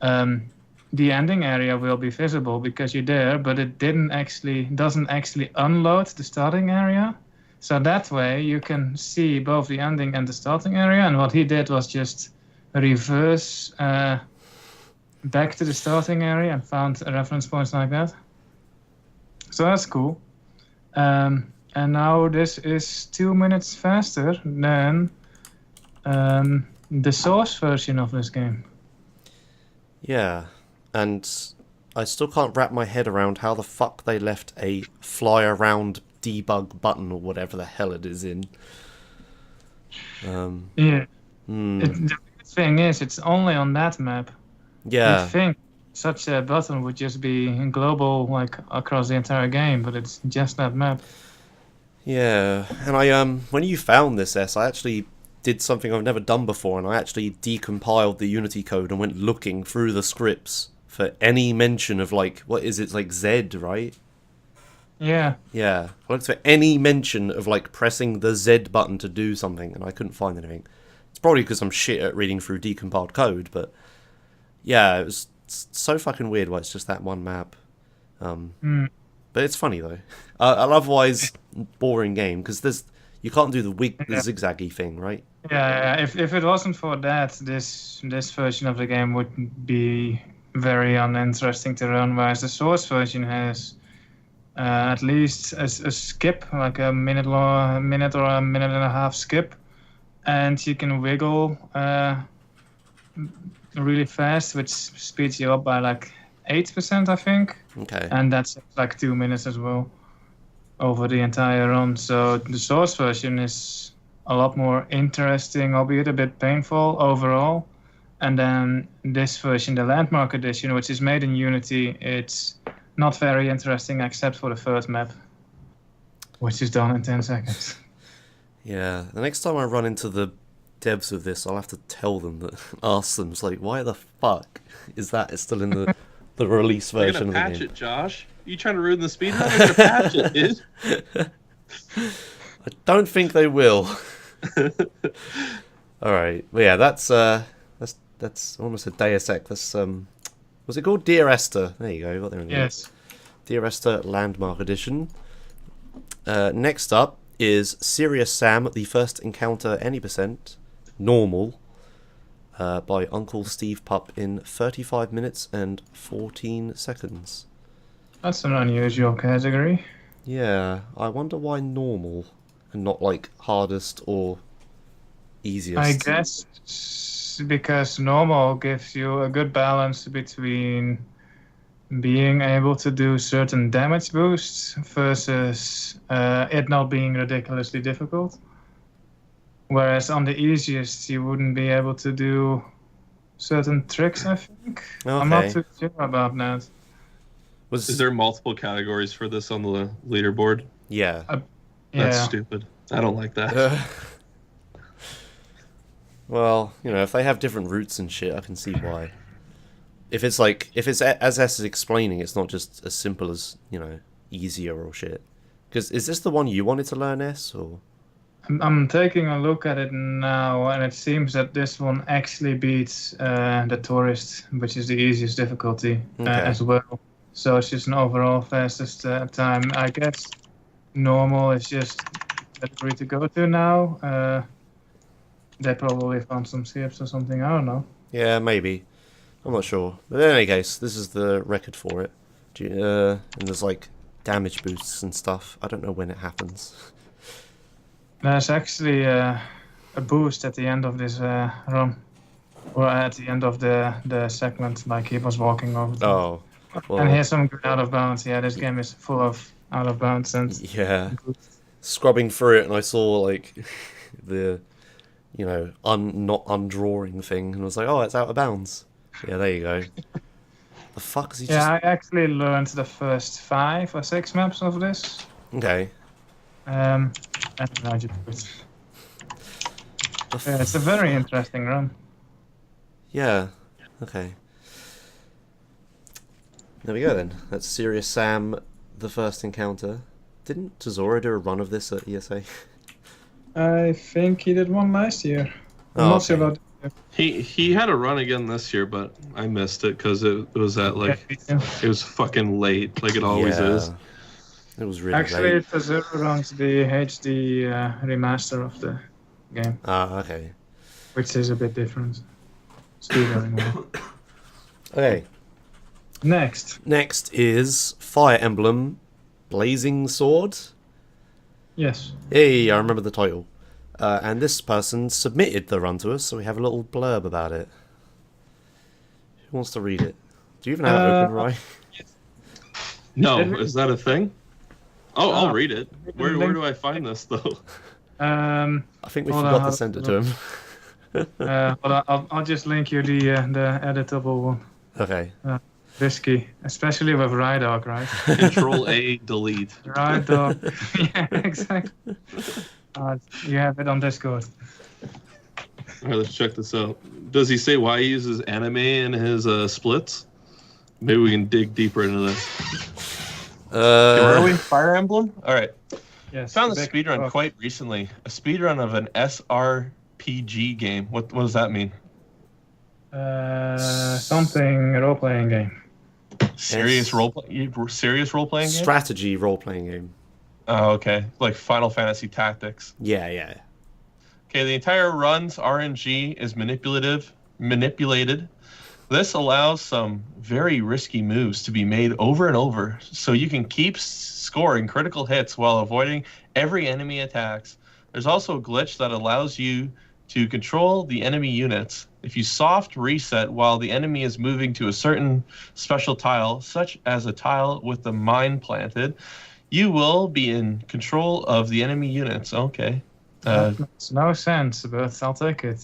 S2: the ending area will be visible because you're there, but it doesn't actually unload the starting area. So that way you can see both the ending and the starting area, and what he did was just reverse back to the starting area and found reference points like that. So that's cool. And now this is 2 minutes faster than the source version of this game.
S1: Yeah, and I still can't wrap my head around how the fuck they left a fly around debug button or whatever the hell it is in.
S2: The thing is, it's only on that map.
S1: Yeah.
S2: You'd think such a button would just be global, like across the entire game, but it's just that map.
S1: Yeah, and I when you found this, I actually did something I've never done before, and I actually decompiled the Unity code and went looking through the scripts for any mention of, like, what is it, it's like Z, right?
S2: Yeah.
S1: Yeah. I looked for any mention of, like, pressing the Z button to do something, and I couldn't find anything. It's probably because I'm shit at reading through decompiled code, but yeah, it was so fucking weird why it's just that one map. But it's funny, though. An otherwise boring game, because you can't do the zigzaggy thing, right?
S2: Yeah, if it wasn't for that, this version of the game would be very uninteresting to run, whereas the Source version has at least a skip, like a minute or a minute and a half skip, and you can wiggle really fast, which speeds you up by like 8%, I think.
S1: Okay.
S2: And that's like 2 minutes as well over the entire run. So the Source version is a lot more interesting, albeit a bit painful overall. And then this version, the Landmark Edition, which is made in Unity, it's not very interesting except for the first map, which is done in 10 seconds.
S1: Yeah, the next time I run into the devs of this, I'll have to tell them ask them, it's like, why the fuck is that still in the release
S3: They're
S1: version
S3: gonna
S1: of the
S3: patch
S1: game?
S3: it, Josh. You trying to ruin the speedrun? They're gonna patch it, dude.
S1: I don't think they will. Alright, well, yeah, that's almost a Deus Ex. That's, was it called Dear Esther? There you go, you got there in the end.
S2: Yes.
S1: Dear Esther Landmark Edition. Next up is Serious Sam, The First Encounter Any Percent, Normal, by Uncle Steve Pup in 35 minutes and 14 seconds.
S2: That's an unusual category.
S1: Yeah, I wonder why normal and not like hardest or easiest.
S2: I guess because normal gives you a good balance between being able to do certain damage boosts versus it not being ridiculously difficult. Whereas on the easiest, you wouldn't be able to do certain tricks, I think.
S1: Okay.
S2: I'm not too sure about that.
S3: Is there multiple categories for this on the leaderboard?
S1: Yeah.
S2: Yeah.
S3: That's stupid. I don't like that.
S1: Well, you know, if they have different routes and shit, I can see why. If it's as S is explaining, it's not just as simple as, you know, easier or shit. Because is this the one you wanted to learn, S, or?
S2: I'm taking a look at it now, and it seems that this one actually beats the Tourist, which is the easiest difficulty as well. So it's just an overall fastest time. I guess normal is just the degree to go to now. They probably found some skips or something. I don't know.
S1: Yeah, maybe. I'm not sure. But in any case, this is the record for it. And there's like damage boosts and stuff. I don't know when it happens.
S2: There's actually a boost at the end of this run, or at the end of the segment, like he was walking over.
S1: Oh. Well,
S2: and here's some good out of bounds. Yeah, this game is full of out of bounds and
S1: yeah. Scrubbing through it, and I saw like the, you know, not undrawing thing, and I was like, oh, it's out of bounds. Yeah, there you go. The fuck is he just?
S2: Yeah, I actually learned the first 5 or 6 maps of this.
S1: Okay.
S2: And I just quit. Yeah, it's a very interesting run.
S1: Yeah. Okay. There we go then. That's Serious Sam, The First Encounter. Didn't Tazora do a run of this at ESA?
S2: I think he did one last year. I'm not sure about.
S3: He had a run again this year, but I missed it because it was at like it was fucking late, like it always is.
S1: It was really
S2: Actually,
S1: late.
S2: Tazora runs the HD remaster of the game.
S1: Ah, okay.
S2: Which is a bit different. Speedrunning well.
S1: Okay.
S2: Next
S1: is Fire Emblem Blazing Sword.
S2: Yes.
S1: Hey, I remember the title. And this person submitted the run to us, so we have a little blurb about it. Who wants to read it? Do you even have it open, Ryan?
S3: No, is that a thing? Oh, I'll read it. Where do I find this though?
S1: I think we forgot to send it to him.
S2: But I'll just link you the editable one.
S1: Okay.
S2: Risky, especially with Ryedwag, right?
S3: Control A, delete.
S2: Ryedwag. Yeah, exactly. You have it on Discord.
S3: All right, let's check this out. Does he say why he uses anime in his splits? Maybe we can dig deeper into this. Heroic Fire Emblem? All right.
S2: Yes.
S3: Found the speedrun quite recently. A speedrun of an SRPG game. What does that mean?
S2: Something role-playing game.
S3: Serious role-playing game?
S1: Strategy role-playing game.
S3: Oh, okay. Like Final Fantasy Tactics.
S1: Yeah, yeah.
S3: Okay, the entire run's RNG is manipulated. This allows some very risky moves to be made over and over, so you can keep scoring critical hits while avoiding every enemy attacks. There's also a glitch that allows you to control the enemy units. If you soft reset while the enemy is moving to a certain special tile, such as a tile with the mine planted, you will be in control of the enemy units. Okay.
S2: That makes no sense, but I'll take it.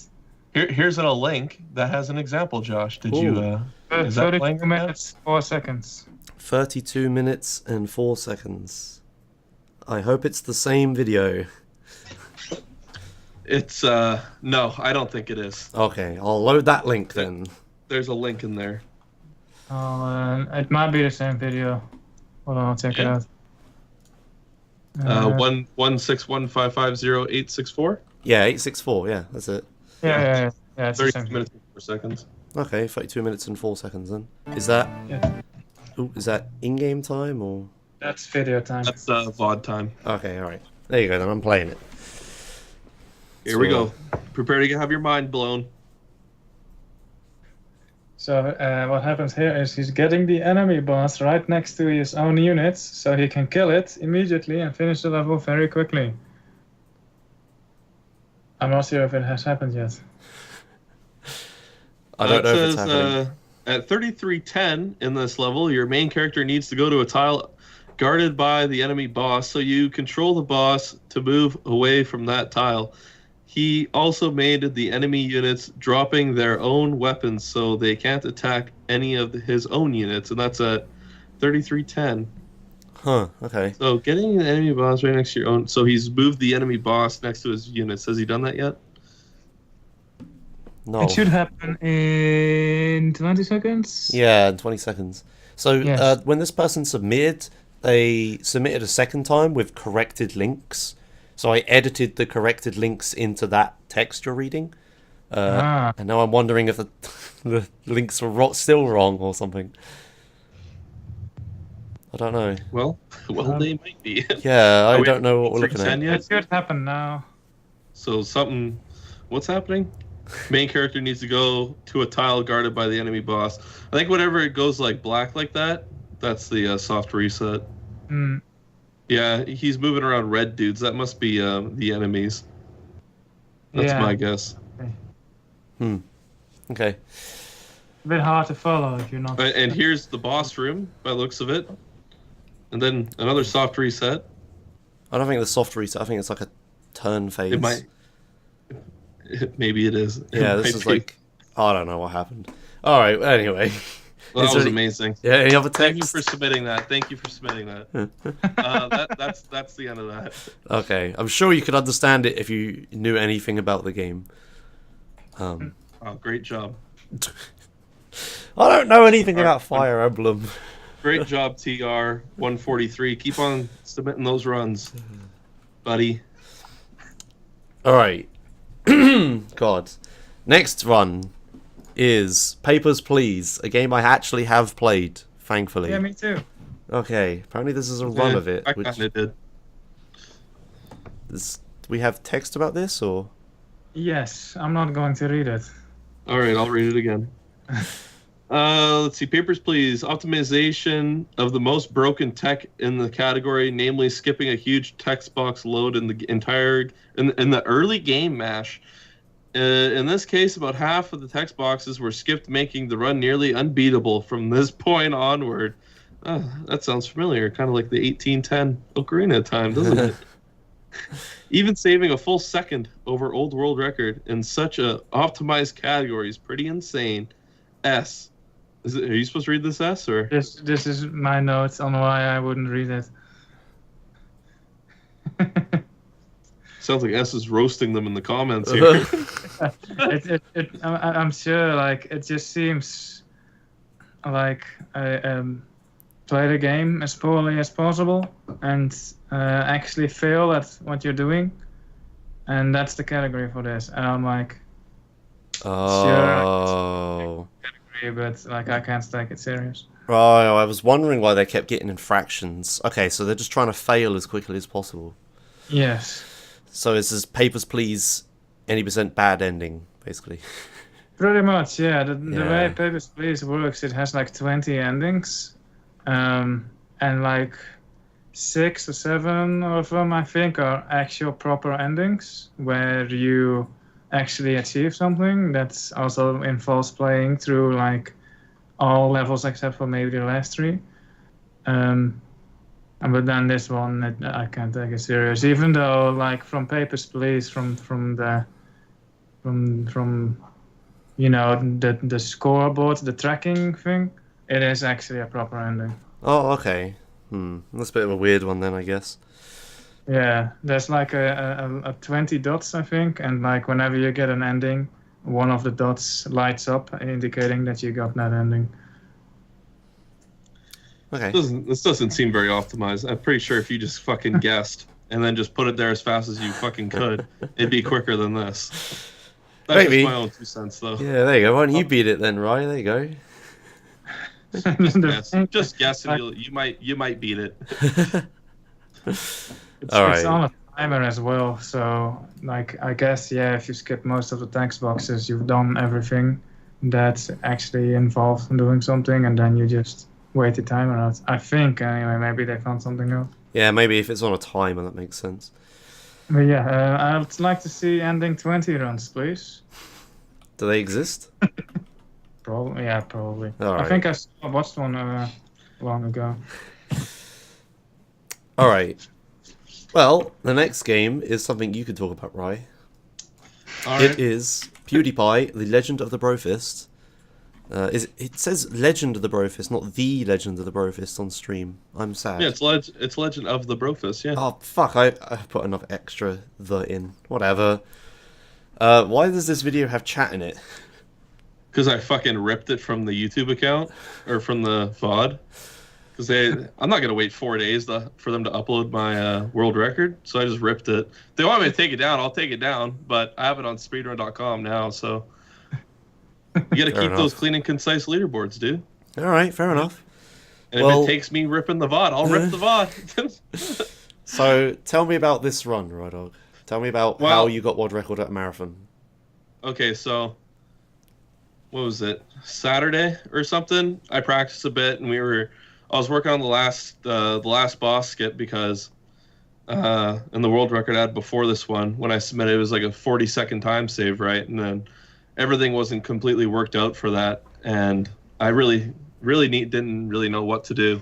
S3: Here's a link that has an example, Josh. Did you... is that
S2: 32 minutes, 4 seconds.
S1: 32 minutes and 4 seconds. I hope it's the same video.
S3: It's, no, I don't think it is.
S1: Okay, I'll load that link then.
S3: There's a link in there.
S2: It might be the same video. Hold on, I'll check it out.
S3: 161550864.
S1: Yeah, 864, yeah, that's it.
S2: Yeah, it's the
S3: 30
S2: same.
S3: minutes and 4 seconds.
S1: Okay, 32 minutes and 4 seconds then. Is that...
S2: Yeah.
S1: Ooh, is that in-game time or...
S2: That's video time.
S3: That's VOD time.
S1: Okay, alright. There you go then, I'm playing it.
S3: Here we go. Prepare to have your mind blown.
S2: So what happens here is he's getting the enemy boss right next to his own units, so he can kill it immediately and finish the level very quickly. I'm not sure if it has happened yet.
S1: I don't know if it's happening.
S3: At 3310 in this level, your main character needs to go to a tile guarded by the enemy boss, so you control the boss to move away from that tile. He also made the enemy units dropping their own weapons so they can't attack any of his own units, and that's at 3310.
S1: Huh, okay.
S3: So getting the enemy boss right next to your own... So he's moved the enemy boss next to his units. Has he done that yet?
S1: No.
S2: It should happen in 20 seconds?
S1: Yeah, in 20 seconds. So
S2: Yes.
S1: when this person submitted, they submitted a second time with corrected links. So I edited the corrected links into that text you're reading. And now I'm wondering if the links were still wrong or something. I don't know.
S3: Well, they might be.
S1: Yeah, I don't know what we're looking at.
S2: It should happen now.
S3: So something... What's happening? Main character needs to go to a tile guarded by the enemy boss. I think whenever it goes like black like that, that's the soft reset.
S2: Hmm.
S3: Yeah, he's moving around red dudes. That must be the enemies. That's my guess.
S1: Okay.
S2: A bit hard to follow if you're not...
S3: And here's the boss room, by the looks of it. And then another soft reset.
S1: I don't think the soft reset. I think it's like a turn phase.
S3: It might... Maybe it is.
S1: Yeah, this is like... I don't know what happened. Alright, anyway.
S3: Well, that was amazing.
S1: Yeah, any other text?
S3: Thank you for submitting that. That's the end of that.
S1: Okay, I'm sure you could understand it if you knew anything about the game.
S3: Oh, great job.
S1: I don't know anything about Fire Emblem.
S3: Great job, TR143. Keep on submitting those runs, buddy.
S1: Alright. God. Next run is Papers, Please, a game I actually have played, thankfully.
S2: Yeah, me too.
S1: Okay, apparently this is a run of it.
S3: I kind of did.
S1: Do we have text about this, or...?
S2: Yes, I'm not going to read it.
S3: All right, I'll read it again. Let's see. Papers, Please. Optimization of the most broken tech in the category, namely skipping a huge text box load in the entire... in the early game mash. In this case, about half of the text boxes were skipped, making the run nearly unbeatable from this point onward. That sounds familiar, kind of like the 1810 Ocarina time, doesn't it? Even saving a full second over old world record in such a optimized category is pretty insane. S. Are you supposed to read this S, or?
S2: This is my notes on why I wouldn't read it.
S3: Sounds like S is roasting them in the comments here.
S2: I'm sure, like, it just seems like I play the game as poorly as possible and actually fail at what you're doing, and that's the category for this. And I'm like,
S1: Oh.
S2: category, but like I can't take it serious.
S1: Oh, I was wondering why they kept getting infractions. Okay, so they're just trying to fail as quickly as possible.
S2: Yes.
S1: So it's this Papers, Please, any % bad ending, basically.
S2: Pretty much, yeah. The way Papers, Please works, it has like 20 endings, and like 6 or 7 of them, I think, are actual proper endings where you actually achieve something. That's also involves playing through like all levels except for maybe the last 3. But then this one, I can't take it serious. Even though, like, from Papers, Please, from you know, the scoreboard, the tracking thing, it is actually a proper ending.
S1: Oh, okay. That's a bit of a weird one then, I guess.
S2: Yeah, there's like a 20 dots, I think, and like whenever you get an ending, one of the dots lights up, indicating that you got that ending.
S1: Okay.
S3: This doesn't seem very optimized. I'm pretty sure if you just fucking guessed and then just put it there as fast as you fucking could, it'd be quicker than this. That's
S1: Maybe.
S3: just my own 2 cents, though.
S1: Yeah, there you go. Why don't you beat it then, Rye? There you go.
S3: Just guess, and you might beat it.
S2: It's
S1: Alright.
S2: on a timer as well, so like I guess if you skip most of the text boxes, you've done everything that's actually involved in doing something, and then you just wait the timer out. I think anyway. Maybe they found something else.
S1: Yeah, maybe if it's on a timer, that makes sense.
S2: But yeah, I'd like to see ending 20 runs, please.
S1: Do they exist?
S2: Probably, yeah, probably.
S1: All
S2: I
S1: right.
S2: think I watched one long ago.
S1: Alright. Well, the next game is something you could talk about, Rye.
S3: All
S1: It
S3: right.
S1: is Pewdiepie, The Legend of the Brofist. It says Legend of the Brofist, not The Legend of the Brofist on stream. I'm sad.
S3: Yeah, it's Legend of the Brofist, yeah.
S1: Oh, fuck, I put enough extra the in. Whatever. Why does this video have chat in it?
S3: Because I fucking ripped it from the YouTube account, or from the VOD. Because I'm not going to wait 4 days for them to upload my world record, so I just ripped it. If they want me to take it down, I'll take it down, but I have it on speedrun.com now, so... You got to keep those clean and concise leaderboards, dude.
S1: Alright, fair enough.
S3: And if it takes me ripping the VOD, I'll rip the VOD.
S1: So, tell me about this run, Ryedwag. Tell me about how you got world record at a marathon.
S3: Okay, so... What was it? Saturday or something? I practiced a bit, and I was working on the last boss skip because in the world record I had before this one, when I submitted, it was like a 40-second time save, right? And then everything wasn't completely worked out for that, and I didn't really know what to do.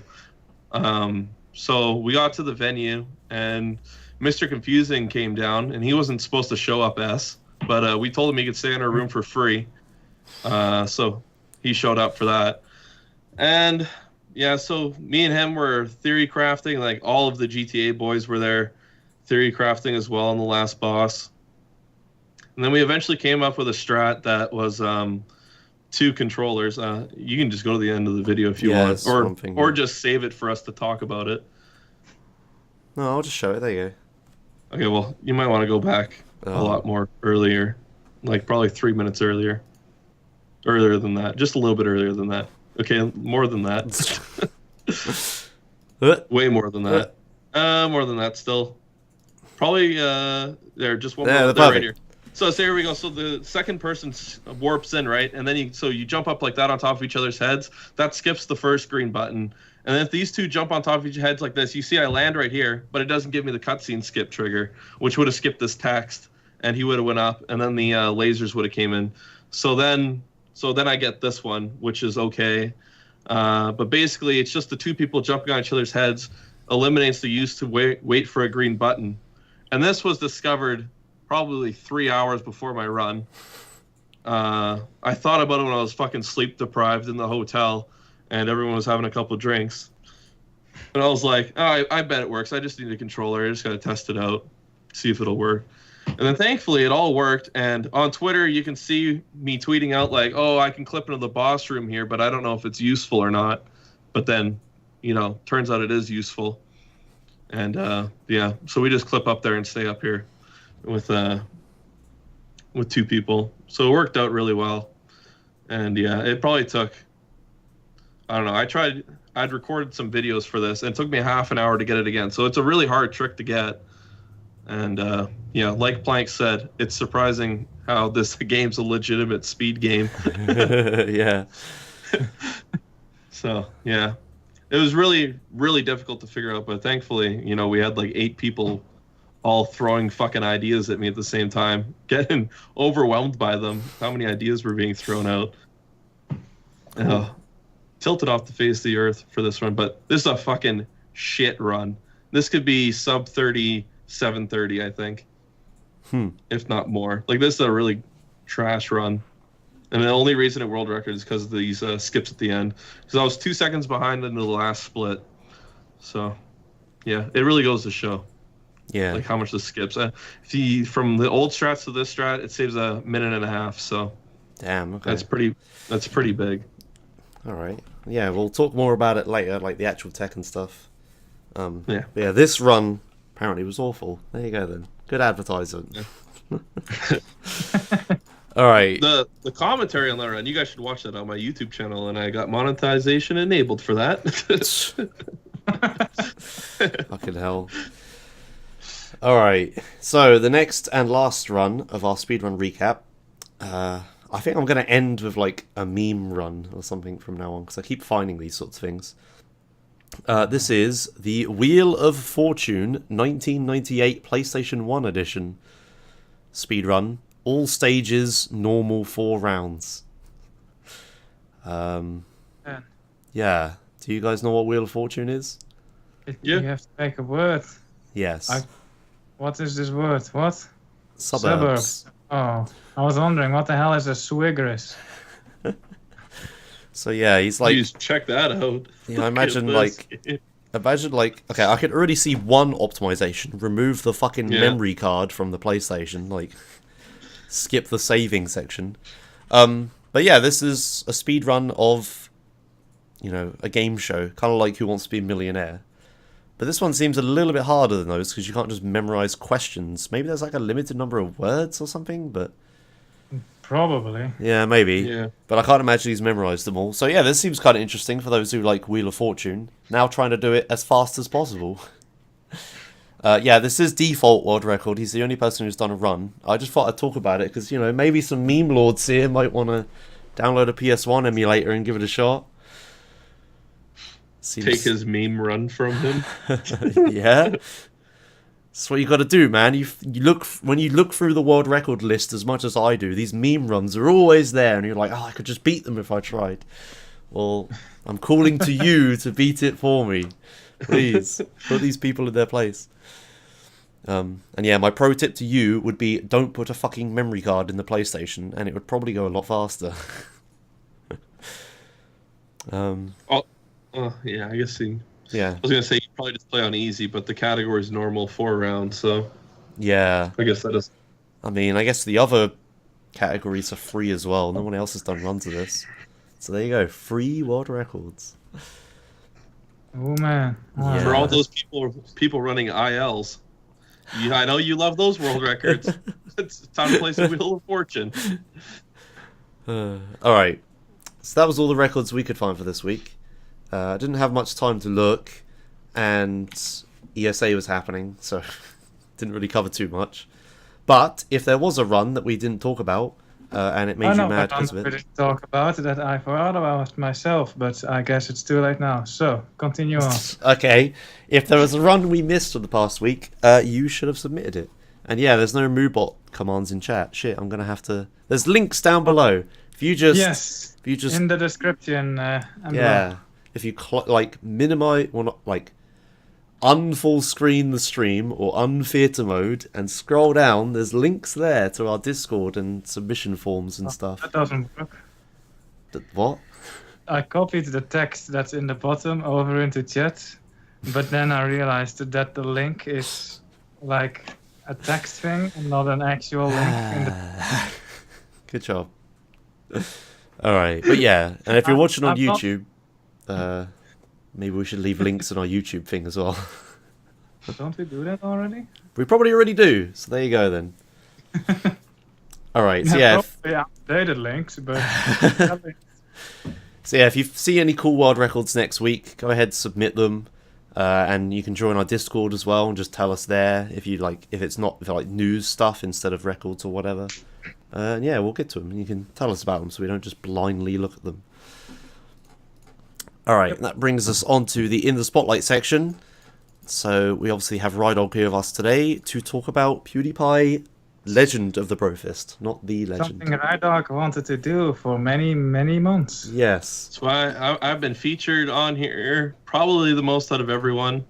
S3: So we got to the venue, and Mr. Confusing came down, and he wasn't supposed to show up, but we told him he could stay in our room for free. So he showed up for that. And yeah, so me and him were theory crafting, like all of the GTA boys were there theory crafting as well on the last boss. And then we eventually came up with a strat that was 2 controllers. You can just go to the end of the video if you want, or just save it for us to talk about it.
S1: No, I'll just show it. There you go.
S3: Okay, well, you might want to go back a lot more earlier, like probably 3 minutes earlier. Earlier than that, just a little bit earlier than that. Okay, more than that. Way more than that. More than that still. Probably there, just one more there right here. So here we go. So the second person warps in, right? And then you jump up like that on top of each other's heads. That skips the first green button. And then if these 2 jump on top of each heads like this, you see I land right here, but it doesn't give me the cutscene skip trigger, which would have skipped this text, and he would have went up, and then the lasers would have came in. So then I get this one, which is okay. But basically, it's just the 2 people jumping on each other's heads eliminates the use to wait for a green button. And this was discovered probably 3 hours before my run. I thought about it when I was fucking sleep deprived in the hotel, and everyone was having a couple drinks. And I was like, oh, I bet it works. I just need a controller. I just got to test it out. see if it'll work. And then thankfully it all worked. And on Twitter, you can see me tweeting out like, oh, I can clip into the boss room here, but I don't know if it's useful or not. But then, turns out it is useful. And yeah, so we just clip up there and stay up here with 2 people. So it worked out really well. And yeah, it probably took, I don't know, I'd recorded some videos for this, and it took me half an hour to get it again. So it's a really hard trick to get. And yeah, like Plank said, it's surprising how this game's a legitimate speed game.
S1: Yeah.
S3: So yeah, it was really, really difficult to figure out, but thankfully, we had like 8 people all throwing fucking ideas at me at the same time, getting overwhelmed by them. How many ideas were being thrown out? Tilted off the face of the earth for this run, but this is a fucking shit run. This could be sub 30, 730, I think, if not more. Like, this is a really trash run. And the only reason it world record is because of these skips at the end. Because I was 2 seconds behind in the last split. So, yeah, it really goes to show.
S1: Yeah.
S3: Like how much the skips. From the old strats to this strat, it saves a minute and a half. So,
S1: damn. Okay.
S3: That's pretty big.
S1: All right. Yeah, we'll talk more about it later, like the actual tech and stuff.
S3: Yeah.
S1: But yeah, this run apparently was awful. There you go then. Good advertisement.
S3: Yeah.
S1: All right.
S3: The commentary on that run, you guys should watch that on my YouTube channel, and I got monetization enabled for that.
S1: Fucking hell. All right. So the next and last run of our speedrun recap. I think I'm going to end with like a meme run or something from now on, because I keep finding these sorts of things. This is the Wheel of Fortune 1998 PlayStation 1 edition speedrun. All stages, normal 4 rounds. Yeah. Do you guys know what Wheel of Fortune is?
S3: Yeah.
S2: You have to make a word.
S1: Yes.
S2: What is this word? What?
S1: Suburbs.
S2: Oh, I was wondering, what the hell is a swiggerus?
S1: So yeah, he's like...
S3: Please check that out.
S1: Yeah, imagine like, okay, I could already see one optimization. Remove the fucking memory card from the PlayStation, like, skip the saving section. But yeah, this is a speed run of, a game show, kind of like Who Wants to Be a Millionaire. But this one seems a little bit harder than those, because you can't just memorize questions. Maybe there's like a limited number of words or something, but...
S2: Probably.
S1: Yeah, maybe.
S3: Yeah.
S1: But I can't imagine he's memorized them all. So yeah, this seems kind of interesting for those who like Wheel of Fortune. Now trying to do it as fast as possible. Yeah, this is default world record. He's the only person who's done a run. I just thought I'd talk about it because, maybe some meme lords here might want to download a PS1 emulator and give it a shot.
S3: Take his meme run from him.
S1: Yeah. That's what you got to do, man. When you look through the world record list as much as I do, these meme runs are always there, and you're like, oh, I could just beat them if I tried. Well, I'm calling to you to beat it for me. Please, put these people in their place. And yeah, my pro tip to you would be don't put a fucking memory card in the PlayStation, and it would probably go a lot faster.
S3: Yeah, I guess he...
S1: Yeah.
S3: I was going to say, you probably just play on easy, but the category is normal 4 rounds, so...
S1: Yeah.
S3: I guess that is...
S1: I mean, I guess the other categories are free as well. No one else has done runs of this. So there you go. Free world records.
S2: Oh, man. Oh,
S1: Yeah.
S3: For all those people running ILs, I know you love those world records. It's time to play some Wheel of Fortune.
S1: Alright. So that was all the records we could find for this week. I didn't have much time to look, and ESA was happening, so didn't really cover too much. But if there was a run that we didn't talk about, and it made you mad because of it...
S2: I didn't talk about it, that I forgot about myself, but I guess it's too late now. So, continue on.
S1: Okay, if there was a run we missed for the past week, you should have submitted it. And yeah, there's no Moobot commands in chat. Shit, I'm gonna have to... There's links down below. If you just...
S2: Yes,
S1: if you just...
S2: in the description.
S1: Yeah. If you minimize, well, not unfull screen the stream or untheater mode and scroll down, there's links there to our Discord and submission forms and stuff.
S2: That doesn't work.
S1: What?
S2: I copied the text that's in the bottom over into chat, but then I realized that the link is like a text thing and not an actual link in the.
S1: Good job. All right, but yeah, and if you're watching on
S2: I'm not-
S1: YouTube, maybe we should leave links in our YouTube thing as well.
S2: Don't we do that already?
S1: We probably already do, so there you go then. All right, so yeah,
S2: probably updated links, but
S1: so yeah, if you see any cool world records next week, go ahead, submit them, and you can join our Discord as well and just tell us there if you like, if it's like news stuff instead of records or whatever. And yeah, we'll get to them, and you can tell us about them so we don't just blindly look at them. All right, that brings us on to the In the Spotlight section. So we obviously have Ryedwag here with us today to talk about Pewdiepie, Legend of the Brofist, not the legend.
S2: something Ryedwag wanted to do for many, many months.
S1: Yes.
S3: That's why I've been featured on here probably the most out of everyone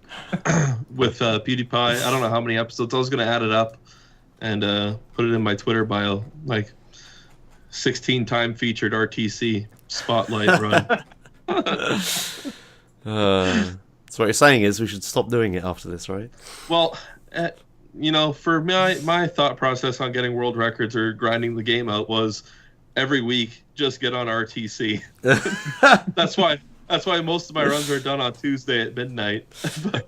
S3: with PewDiePie. I don't know how many episodes. I was going to add it up and put it in my Twitter bio. Like 16-time featured RTC spotlight run.
S1: So what you're saying is we should stop doing it after this, right?
S3: Well, for my thought process on getting world records or grinding the game out was every week just get on RTC. That's why most of my runs are done on Tuesday at midnight,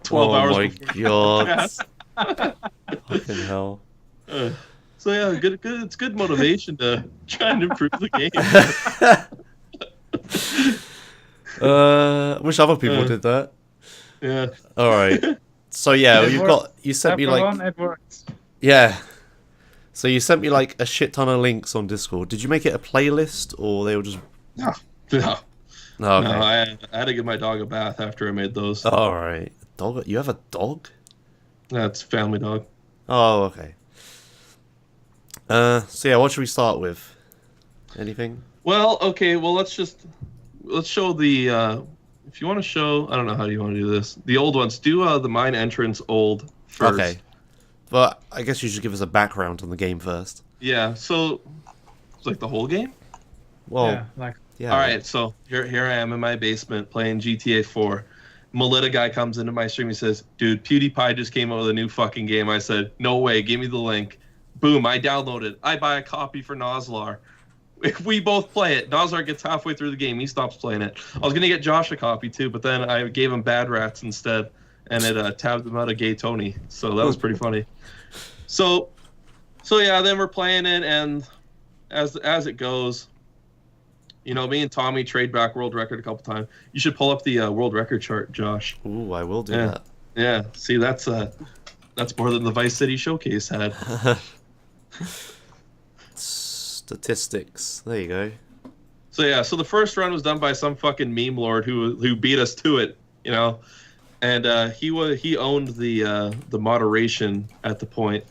S3: 12 hours.
S1: Oh my
S3: before.
S1: god! Fucking hell!
S3: So yeah, good. It's good motivation to try and improve the game.
S1: Wish other people did that.
S3: Yeah.
S1: All right. So yeah, you sent me like
S2: It works.
S1: yeah. So you sent me like a shit ton of links on Discord. Did you make it a playlist or they were just?
S3: No.
S1: No.
S3: No,
S1: Okay.
S3: I had to give my dog a bath after I made those.
S1: All right. Dog? You have a dog?
S3: That's family dog.
S1: Oh, okay. So yeah, what should we start with? Anything?
S3: Well, okay. Well, let's show the. If you want to show, I don't know how you want to do this. The old ones. Do the mine entrance old first.
S1: Okay. But I guess you should give us a background on the game first.
S3: Yeah. So, it's like the whole game.
S1: Well,
S2: Yeah, like
S1: yeah.
S3: All right. So here I am in my basement playing GTA 4. Melita guy comes into my stream. He says, "Dude, PewDiePie just came out with a new fucking game." I said, "No way. Give me the link." Boom. I download it. I buy a copy for Noslar. If we both play it, Noslar gets halfway through the game, he stops playing it. I was gonna get Josh a copy too, but then I gave him Bad Rats instead, and it tabbed him out of Gay Tony. So that was pretty funny. So yeah, then we're playing it, and as it goes, me and Tommy trade back world record a couple times. You should pull up the world record chart, Josh.
S1: Ooh, I will do
S3: Yeah.
S1: that.
S3: Yeah, see, that's more than the Vice City Showcase had.
S1: Statistics. There you go.
S3: So yeah, so the first run was done by some fucking meme lord who beat us to it, and he owned the moderation at the point.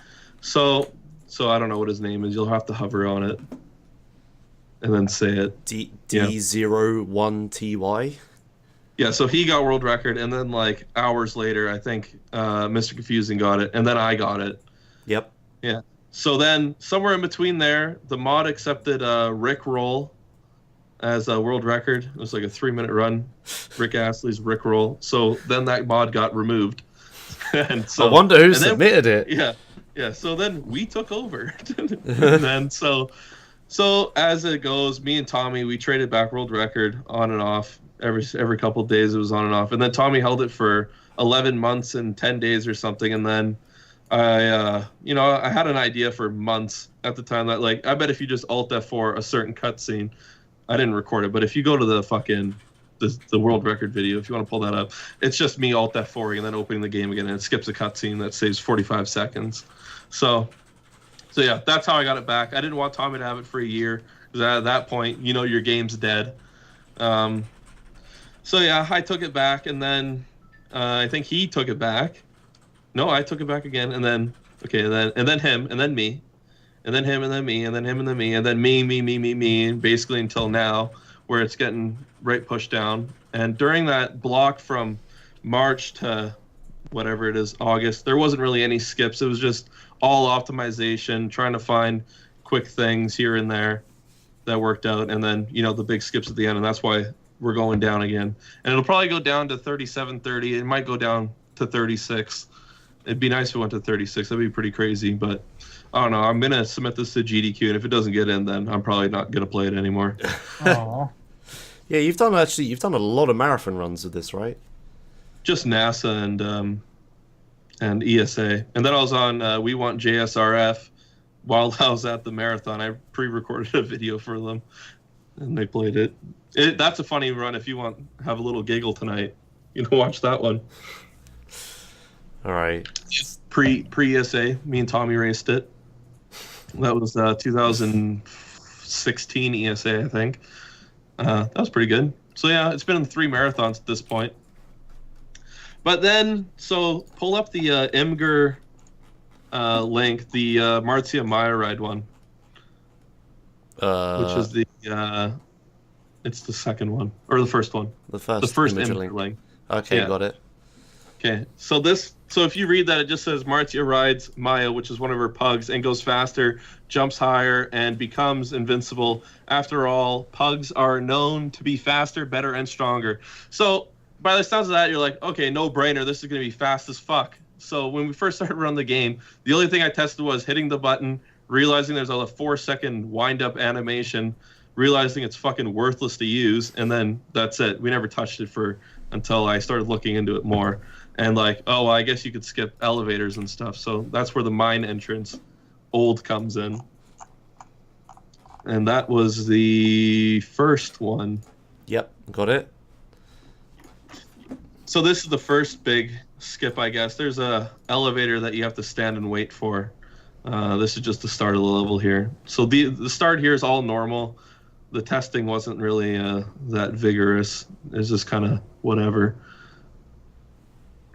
S3: So I don't know what his name is. You'll have to hover on it and then say it.
S1: D01TY.
S3: Yeah, so he got world record, and then like hours later, I think Mr. Confusing got it, and then I got it.
S1: Yep.
S3: Yeah. So then somewhere in between there, the mod accepted Rick Roll as a world record. It was like a 3-minute run. Rick Astley's Rick Roll. So then that mod got removed. And so
S1: I wonder who
S3: and then-
S1: submitted it.
S3: Yeah. So then we took over. And then so as it goes, me and Tommy, we traded back world record on and off. Every couple of days it was on and off. And then Tommy held it for 11 months and 10 days or something. And then I had an idea for months at the time that, like, I bet if you just Alt F4 a certain cutscene, I didn't record it, but if you go to the fucking the world record video, if you want to pull that up, it's just me Alt F4 and then opening the game again, and it skips a cutscene that saves 45 seconds. So yeah, that's how I got it back. I didn't want Tommy to have it for a year because at that point, your game's dead. So yeah, I took it back, and then I think he took it back. No, I took it back again, and then and then him, and then me, and then him, and then me, and then him, and then me, and then me, and basically until now, where it's getting right pushed down. And during that block from March to whatever it is, August, there wasn't really any skips. It was just all optimization, trying to find quick things here and there that worked out, and then the big skips at the end, and that's why we're going down again. And it'll probably go down to 37:30. It might go down to 36. It'd be nice if we went to 36. That'd be pretty crazy, but I don't know. I'm gonna submit this to GDQ, and if it doesn't get in, then I'm probably not gonna play it anymore.
S2: Oh.
S1: Yeah, you've done a lot of marathon runs with this, right?
S3: Just NASA and ESA, and then I was on We Want JSRF while I was at the marathon. I pre-recorded a video for them, and they played it. That's a funny run. If you want have a little giggle tonight, you can watch that one.
S1: All right.
S3: Pre ESA, me and Tommy raced it. That was 2016 ESA, I think. That was pretty good. So yeah, it's been in 3 marathons at this point. But then, so pull up the Imgur link, the Marcia Maya ride one, which is the it's the second one or the first one.
S1: The first
S3: Imgur link.
S1: Okay, yeah. Got it.
S3: Okay, so if you read that, it just says Marcia rides Maya, which is one of her pugs, and goes faster, jumps higher, and becomes invincible. After all, pugs are known to be faster, better, and stronger. So by the sounds of that, you're like, okay, no brainer. This is going to be fast as fuck. So when we first started running the game, the only thing I tested was hitting the button, realizing there's a 4-second wind-up animation, realizing it's fucking worthless to use, and then that's it. We never touched it until I started looking into it more. And like, oh, well, I guess you could skip elevators and stuff. So that's where the mine entrance old comes in. And that was the first one.
S1: Yep, got it.
S3: So this is the first big skip, I guess. There's a elevator that you have to stand and wait for. This is just the start of the level here. So the start here is all normal. The testing wasn't really that vigorous. It's just kind of whatever.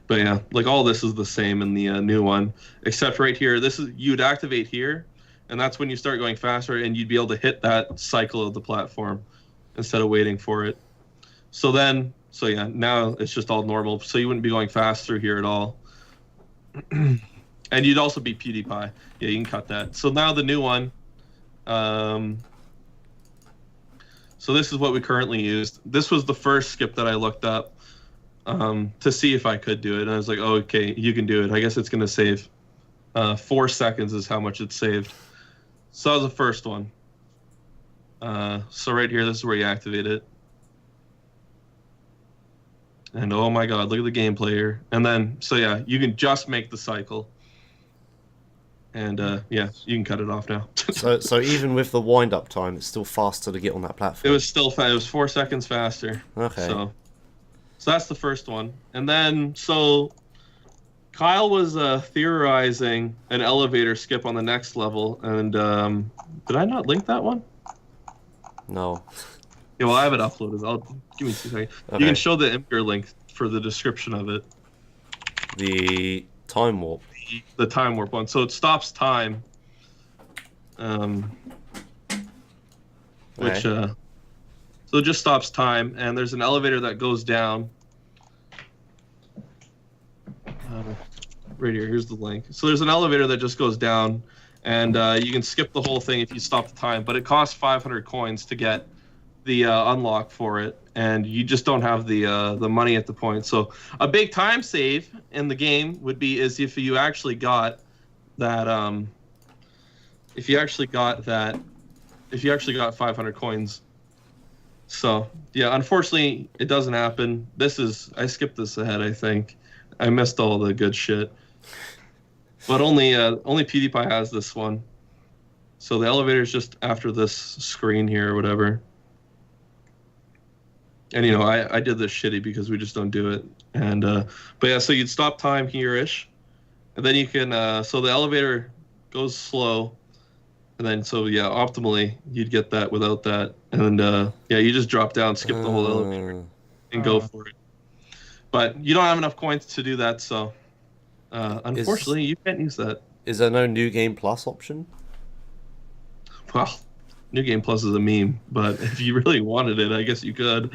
S3: But yeah, like all this is the same in the new one, except right here, you'd activate here, and that's when you start going faster, and you'd be able to hit that cycle of the platform instead of waiting for it. So yeah, now it's just all normal. So you wouldn't be going faster here at all. And you'd also be Pewdiepie. Yeah, you can cut that. So now the new one. So this is what we currently used. This was the first skip that I looked up to see if I could do it. And I was like, oh, okay, you can do it. I guess it's going to save 4 seconds is how much it saved. So that was the first one. So right here, this is where you activate it. And oh my god, look at the gameplay here. And then, so yeah, you can just make the cycle. And yeah, you can cut it off now.
S1: so even with the wind-up time, it's still faster to get on that platform?
S3: It was still fast. It was 4 seconds faster.
S1: Okay.
S3: So that's the first one. And then, so Kyle was theorizing an elevator skip on the next level. And did I not link that one?
S1: No.
S3: Yeah, well, I have it uploaded. Give me 2 seconds. Okay. You can show the Imgur link for the description of it.
S1: The time warp.
S3: The time warp one. So it stops time. Which so it just stops time, and there's an elevator that goes down. Right here. Here's the link. So there's an elevator that just goes down, and you can skip the whole thing if you stop the time. But it costs 500 coins to get the unlock for it, and you just don't have the money at the point. So a big time save in the game would be is if you actually got that if you actually got 500 coins. So yeah, unfortunately it doesn't happen. I skipped this ahead, I think. I missed all the good shit. But only PewDiePie has this one. So the elevator is just after this screen here or whatever. And you know, I did this shitty because we just don't do it. And but yeah, so you'd stop time here-ish, and then you can so the elevator goes slow, and then so yeah, optimally you'd get that without that, and yeah, you just drop down, skip the whole elevator, and go for it. But you don't have enough coins to do that, so unfortunately you can't use that.
S1: Is there no New Game Plus option?
S3: Well, New Game Plus is a meme, but if you really wanted it, I guess you could.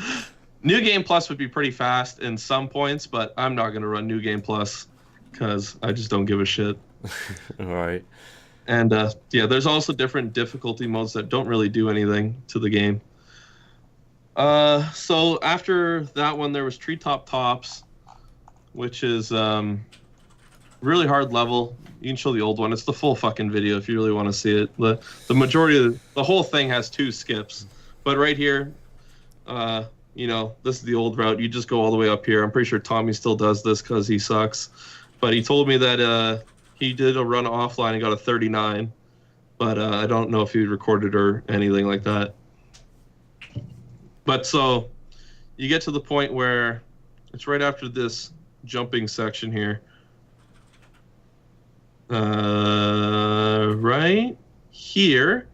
S3: New Game Plus would be pretty fast in some points, but I'm not going to run New Game Plus because I just don't give a shit.
S1: All right.
S3: And yeah, there's also different difficulty modes that don't really do anything to the game. So after that one, there was Treetop Tops, which is really hard level. You can show the old one. It's the full fucking video if you really want to see it. The majority of the whole thing has 2 skips, but right here, you know, this is the old route. You just go all the way up here. I'm pretty sure Tommy still does this because he sucks, but he told me that he did a run offline and got a 39, but I don't know if he recorded or anything like that. But so you get to the point where it's right after this jumping section here. Right here.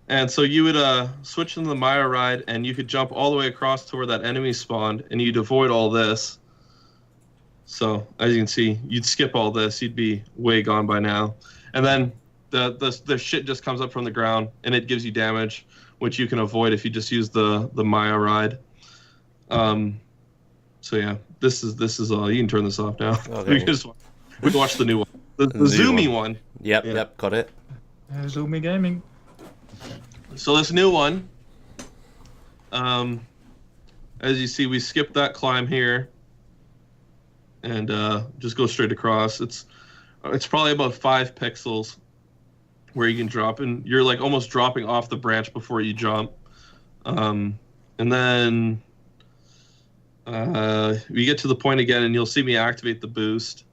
S3: And so you would switch into the Maya ride, and you could jump all the way across to where that enemy spawned, and you'd avoid all this. So as you can see, you'd skip all this. You'd be way gone by now. And then the shit just comes up from the ground, and it gives you damage, which you can avoid if you just use the Maya ride. So yeah, this is all. You can turn this off now.
S1: Okay.
S3: We can watch the new one. The zoomy one.
S1: Yep, got it.
S2: Zoomy gaming.
S3: So this new one, as you see, we skipped that climb here, and just go straight across. It's probably about 5 pixels where you can drop, and you're like almost dropping off the branch before you jump. And then we get to the point again, and you'll see me activate the boost,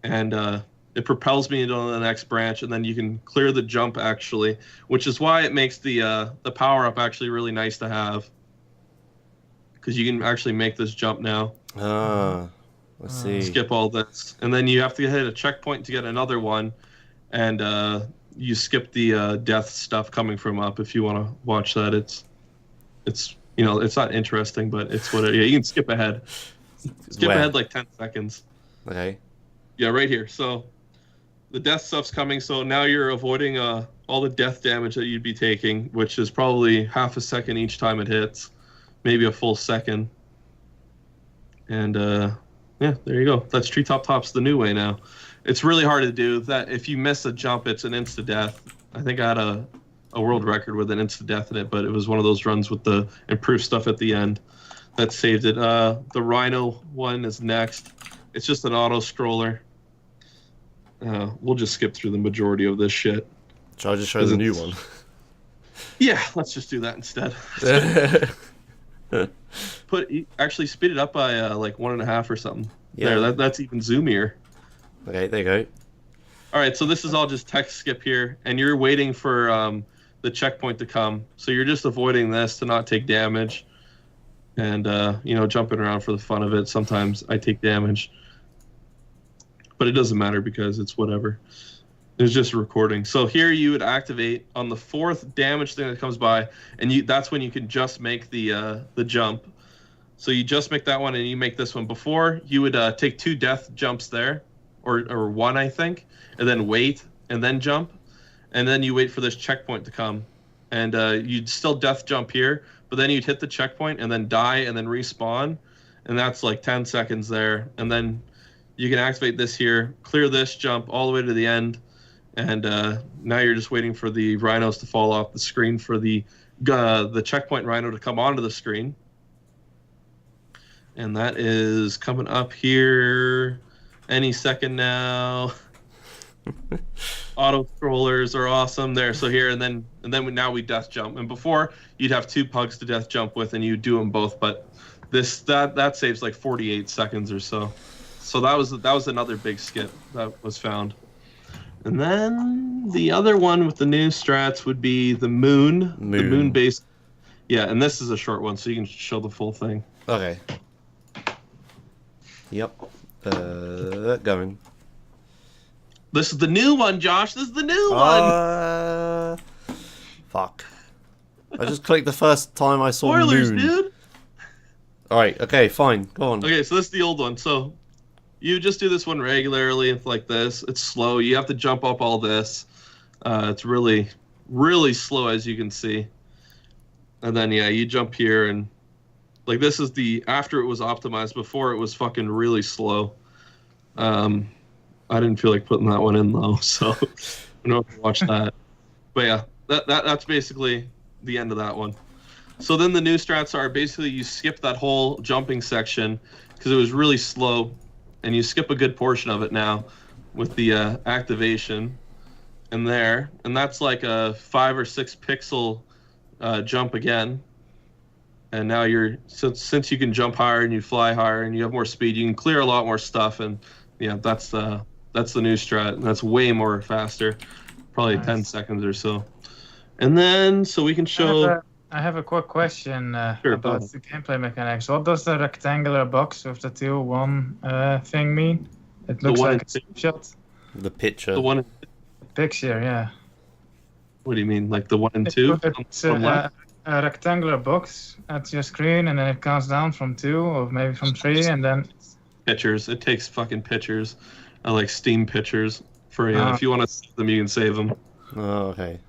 S3: and it propels me into the next branch, and then you can clear the jump actually, which is why it makes the power up actually really nice to have, because you can actually make this jump now.
S1: Let's see.
S3: Skip all this, and then you have to hit a checkpoint to get another one, and you skip the death stuff coming from up if you want to watch that. It's you know, it's not interesting, but it's what you can skip ahead. Skip ahead like 10 seconds.
S1: Okay.
S3: Yeah, right here. So the death stuff's coming, so now you're avoiding all the death damage that you'd be taking, which is probably half a second each time it hits, maybe a full second. And yeah, there you go. That's Treetop Top's the new way now. It's really hard to do. That if you miss a jump, it's an insta death. I think I had a world record with an insta death in it, but it was one of those runs with the improved stuff at the end that saved it. The Rhino one is next. It's just an auto scroller. We'll just skip through the majority of this shit.
S1: Shall I just show the new one?
S3: Yeah, let's just do that instead. Actually speed it up by like 1.5 or something. Yeah, there, that's even zoomier.
S1: Okay, there you go.
S3: All right, so this is all just text skip here, and you're waiting for the checkpoint to come. So you're just avoiding this to not take damage, and you know, jumping around for the fun of it. Sometimes I take damage, but it doesn't matter because it's whatever. It's just recording. So here you would activate on the 4th damage thing that comes by, and that's when you can just make the jump. So you just make that one, and you make this one. Before, you would take 2 death jumps there, or 1, I think, and then wait, and then jump, and then you wait for this checkpoint to come, and you'd still death jump here, but then you'd hit the checkpoint and then die and then respawn, and that's like 10 seconds there, and then you can activate this here, clear this jump all the way to the end, and now you're just waiting for the rhinos to fall off the screen for the checkpoint rhino to come onto the screen. And that is coming up here any second now. Auto scrollers are awesome there. So here and then now we death jump. And before you'd have 2 pugs to death jump with, and you do them both. But that saves like 48 seconds or so. So that was another big skip that was found. And then the other one with the new strats would be the moon. The moon base. Yeah, and this is a short one, so you can show the full thing.
S1: Okay. Yep. Going.
S3: This is the new one, Josh. This is the new one.
S1: Fuck. I just clicked the first time I saw
S3: Spoilers,
S1: moon.
S3: dude.
S1: Alright, okay, fine. Go on.
S3: Okay, so this is the old one. So you just do this one regularly like this. It's slow. You have to jump up all this. It's really, really slow, as you can see. And then, yeah, you jump here, and like this is after it was optimized. Before it was fucking really slow. I didn't feel like putting that one in though, so I don't have to watch that. But yeah, that's basically the end of that one. So then the new strats are basically you skip that whole jumping section because it was really slow, and you skip a good portion of it now with the activation in there, and that's like a 5 or 6 pixel jump again. And now since you can jump higher and you fly higher and you have more speed, you can clear a lot more stuff. And yeah, that's the new strat, and that's way more faster, probably
S2: Nice.
S3: 10 seconds or so. And then so we can show.
S2: I have a quick question
S3: Sure, go
S2: about
S3: ahead.
S2: the gameplay mechanics. What does the rectangular box with the 2-1 thing mean? It looks
S3: one
S2: like a
S3: and two?
S2: snapshot.
S1: The picture.
S3: The one.
S2: Picture, yeah.
S3: What do you mean, like the 1 and 2?
S2: It's
S3: on left?
S2: a rectangular box at your screen, and then it counts down from 2 or maybe from 3, and then
S3: Pictures. It takes fucking pictures. I like Steam pictures for you.
S2: Ah.
S3: If you want to save them, you can save them.
S1: Oh, okay.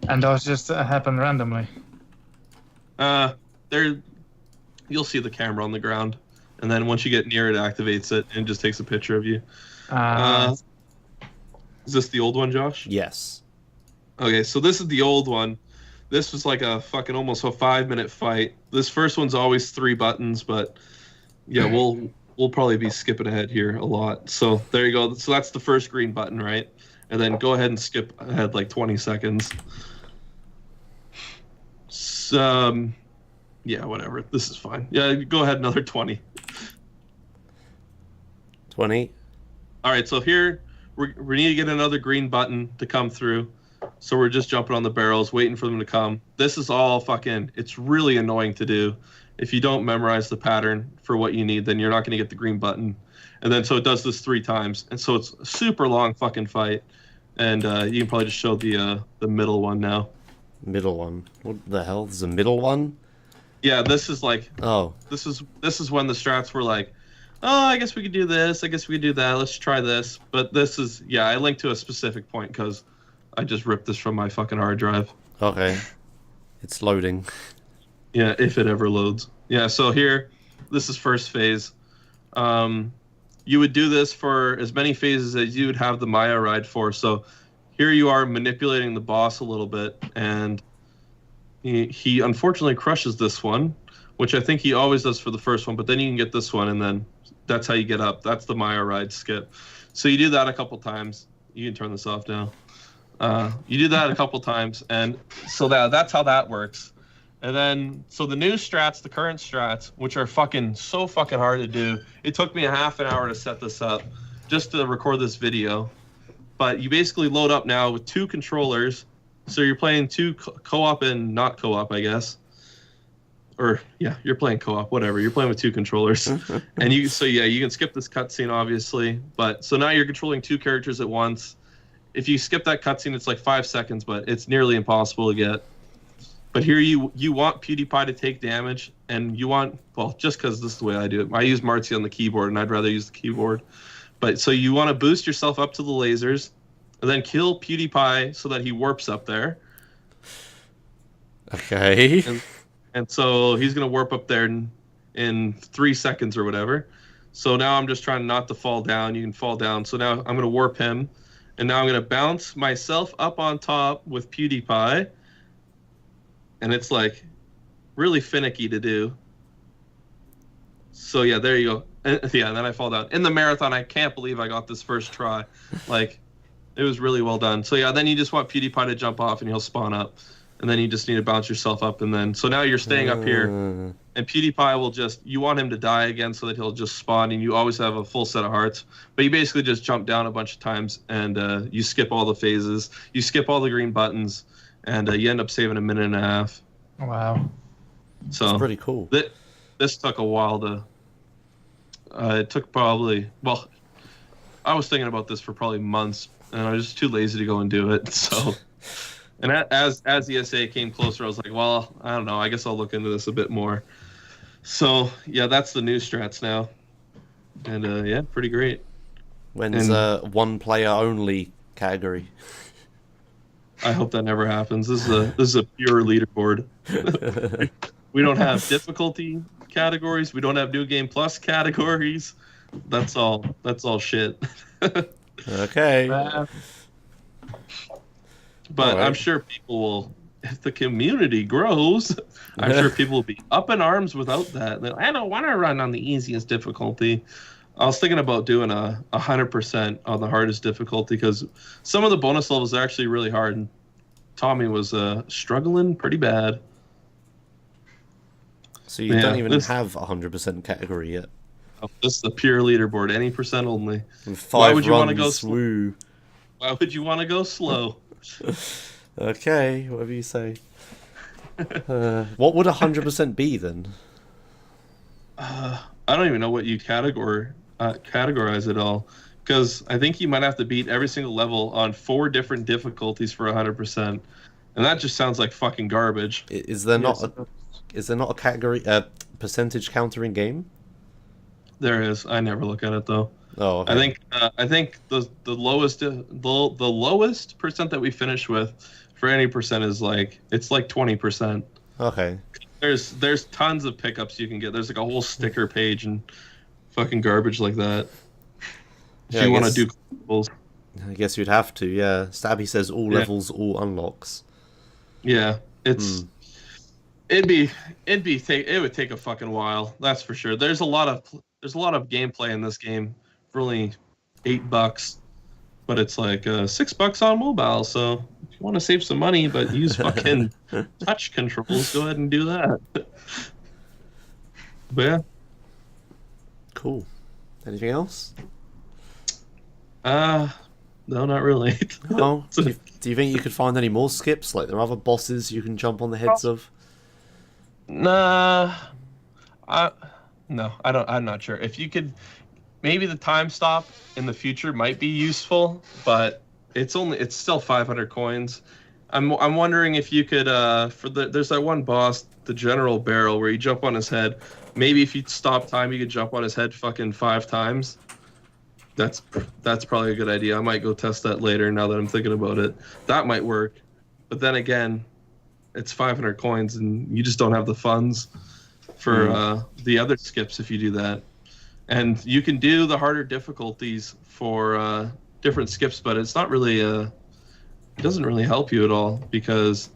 S2: and those just happen randomly.
S3: There, you'll see the camera on the ground, and then once you get near it, activates it and just takes a picture of you. Is this the old one, Josh?
S1: Yes.
S3: Okay, so this is the old one. This was like a fucking almost a 5-minute fight. This first one's always 3 buttons, but yeah, we'll probably be skipping ahead here a lot. So there you go. So that's the first green button, right? And then go ahead and skip ahead like 20 seconds. So, yeah, whatever. This is fine. Yeah, go ahead another 20.
S1: 20.
S3: All right, so here we need to get another green button to come through. So we're just jumping on the barrels, waiting for them to come. This is all fucking, it's really annoying to do. If you don't memorize the pattern for what you need, then you're not going to get the green button. And then so it does this 3 times. And so it's a super long fucking fight. And you can probably just show the middle one now.
S1: Middle one. What the hell? There's a middle one?
S3: Yeah, this is like,
S1: Oh.
S3: this is when the strats were like, oh, I guess we could do this. I guess we could do that. Let's try this. But this is, yeah, I linked to a specific point because I just ripped this from my fucking hard drive.
S1: Okay. It's loading.
S3: Yeah, if it ever loads. Yeah, so here, this is first phase. You would do this for as many phases as you would have the Maya ride for. So here you are manipulating the boss a little bit, and he unfortunately crushes this one, which I think he always does for the first one, but then you can get this one, and then that's how you get up. That's the Maya ride skip. So you do that a couple times. You can turn this off now. You do that a couple times, and so that's how that works. And then, so the new strats, the current strats, which are so fucking hard to do. It took me a half an hour to set this up, just to record this video. But you basically load up now with 2 controllers. So you're playing 2 co-op and not co-op, I guess. Or yeah, you're playing co-op, whatever. You're playing with 2 controllers, and you can skip this cutscene obviously. But so now you're controlling 2 characters at once. If you skip that cutscene, it's like 5 seconds, but it's nearly impossible to get. But here you want PewDiePie to take damage, and you want, well, just because this is the way I do it. I use Marty on the keyboard, and I'd rather use the keyboard. But so you want to boost yourself up to the lasers, and then kill PewDiePie so that he warps up there.
S1: Okay.
S3: And so he's going to warp up there in 3 seconds or whatever. So now I'm just trying not to fall down. You can fall down. So now I'm going to warp him. And now I'm going to bounce myself up on top with PewDiePie. And it's like really finicky to do. So yeah, there you go. And then I fall down. In the marathon, I can't believe I got this first try. Like, it was really well done. So yeah, then you just want PewDiePie to jump off and he'll spawn up. And then you just need to bounce yourself up. And then, so now you're staying up here. And PewDiePie will you want him to die again so that he'll just spawn. And you always have a full set of hearts. But you basically just jump down a bunch of times. And you skip all the phases. You skip all the green buttons. And you end up saving 1.5 minutes.
S2: Wow.
S3: So
S1: That's pretty cool.
S3: This took a while to. It took probably, well, I was thinking about this for probably months, and I was just too lazy to go and do it. So, and as the SA came closer, I was like, well, I don't know. I guess I'll look into this a bit more. So yeah, that's the new strats now, and yeah, pretty great.
S1: When's one player only category?
S3: I hope that never happens. This is a pure leaderboard. We don't have difficulty categories. We don't have New Game Plus categories. That's all shit.
S1: Okay.
S3: But
S1: All right.
S3: I'm sure people will. if the community grows, I'm sure people will be up in arms without that. I don't want to run on the easiest difficulty. I was thinking about doing 100% on the hardest difficulty because some of the bonus levels are actually really hard. And Tommy was struggling pretty bad.
S1: So you don't even have 100% category yet.
S3: This is the pure leaderboard, any percent only.
S1: With 5
S3: Why would you want to
S1: runs,
S3: go
S1: woo.
S3: Why would you want to go slow?
S1: Okay, whatever you say. What would 100% be then?
S3: I don't even know what you categorize it all, because I think you might have to beat every single level on 4 different difficulties for 100%, and that just sounds like fucking garbage.
S1: Is there not a category percentage counter in game?
S3: There is. I never look at it though.
S1: Oh, okay.
S3: I think the lowest percent that we finish with for any percent is like 20%.
S1: Okay.
S3: There's tons of pickups you can get. There's like a whole sticker page and fucking garbage like that. If you want to do levels.
S1: I guess you'd have to, yeah. Stabby says all levels, all unlocks.
S3: Yeah, it would take a fucking while. That's for sure. There's a lot of gameplay in this game for only $8, but it's like $6 on mobile. So if you want to save some money but use fucking touch controls, go ahead and do that. But yeah.
S1: Cool. Anything else?
S3: No, not really.
S1: No. Do you think you could find any more skips? Like there are other bosses you can jump on the heads of?
S3: Nah. No, I don't. I'm not sure. If you could, maybe the time stop in the future might be useful, but it's still 500 coins. I'm wondering if you could there's that one boss, the General Barrel, where you jump on his head. Maybe if you stop time, you could jump on his head fucking 5 times. That's probably a good idea. I might go test that later now that I'm thinking about it. That might work. But then again, it's 500 coins and you just don't have the funds for the other skips if you do that. And you can do the harder difficulties for different skips, but it's not really it doesn't really help you at all, because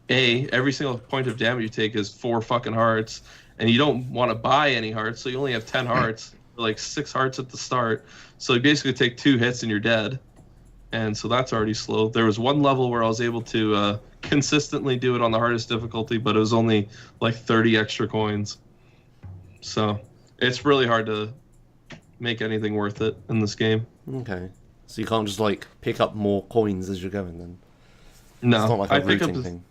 S3: every single point of damage you take is 4 fucking hearts, and you don't want to buy any hearts, so you only have 10 hearts, like 6 hearts at the start. So you basically take 2 hits and you're dead. And so that's already slow. There was one level where I was able to consistently do it on the hardest difficulty, but it was only like 30 extra coins. So it's really hard to make anything worth it in this game.
S1: Okay. So you can't just like pick up more coins as you're going then?
S3: No.
S1: It's not like a routing thing.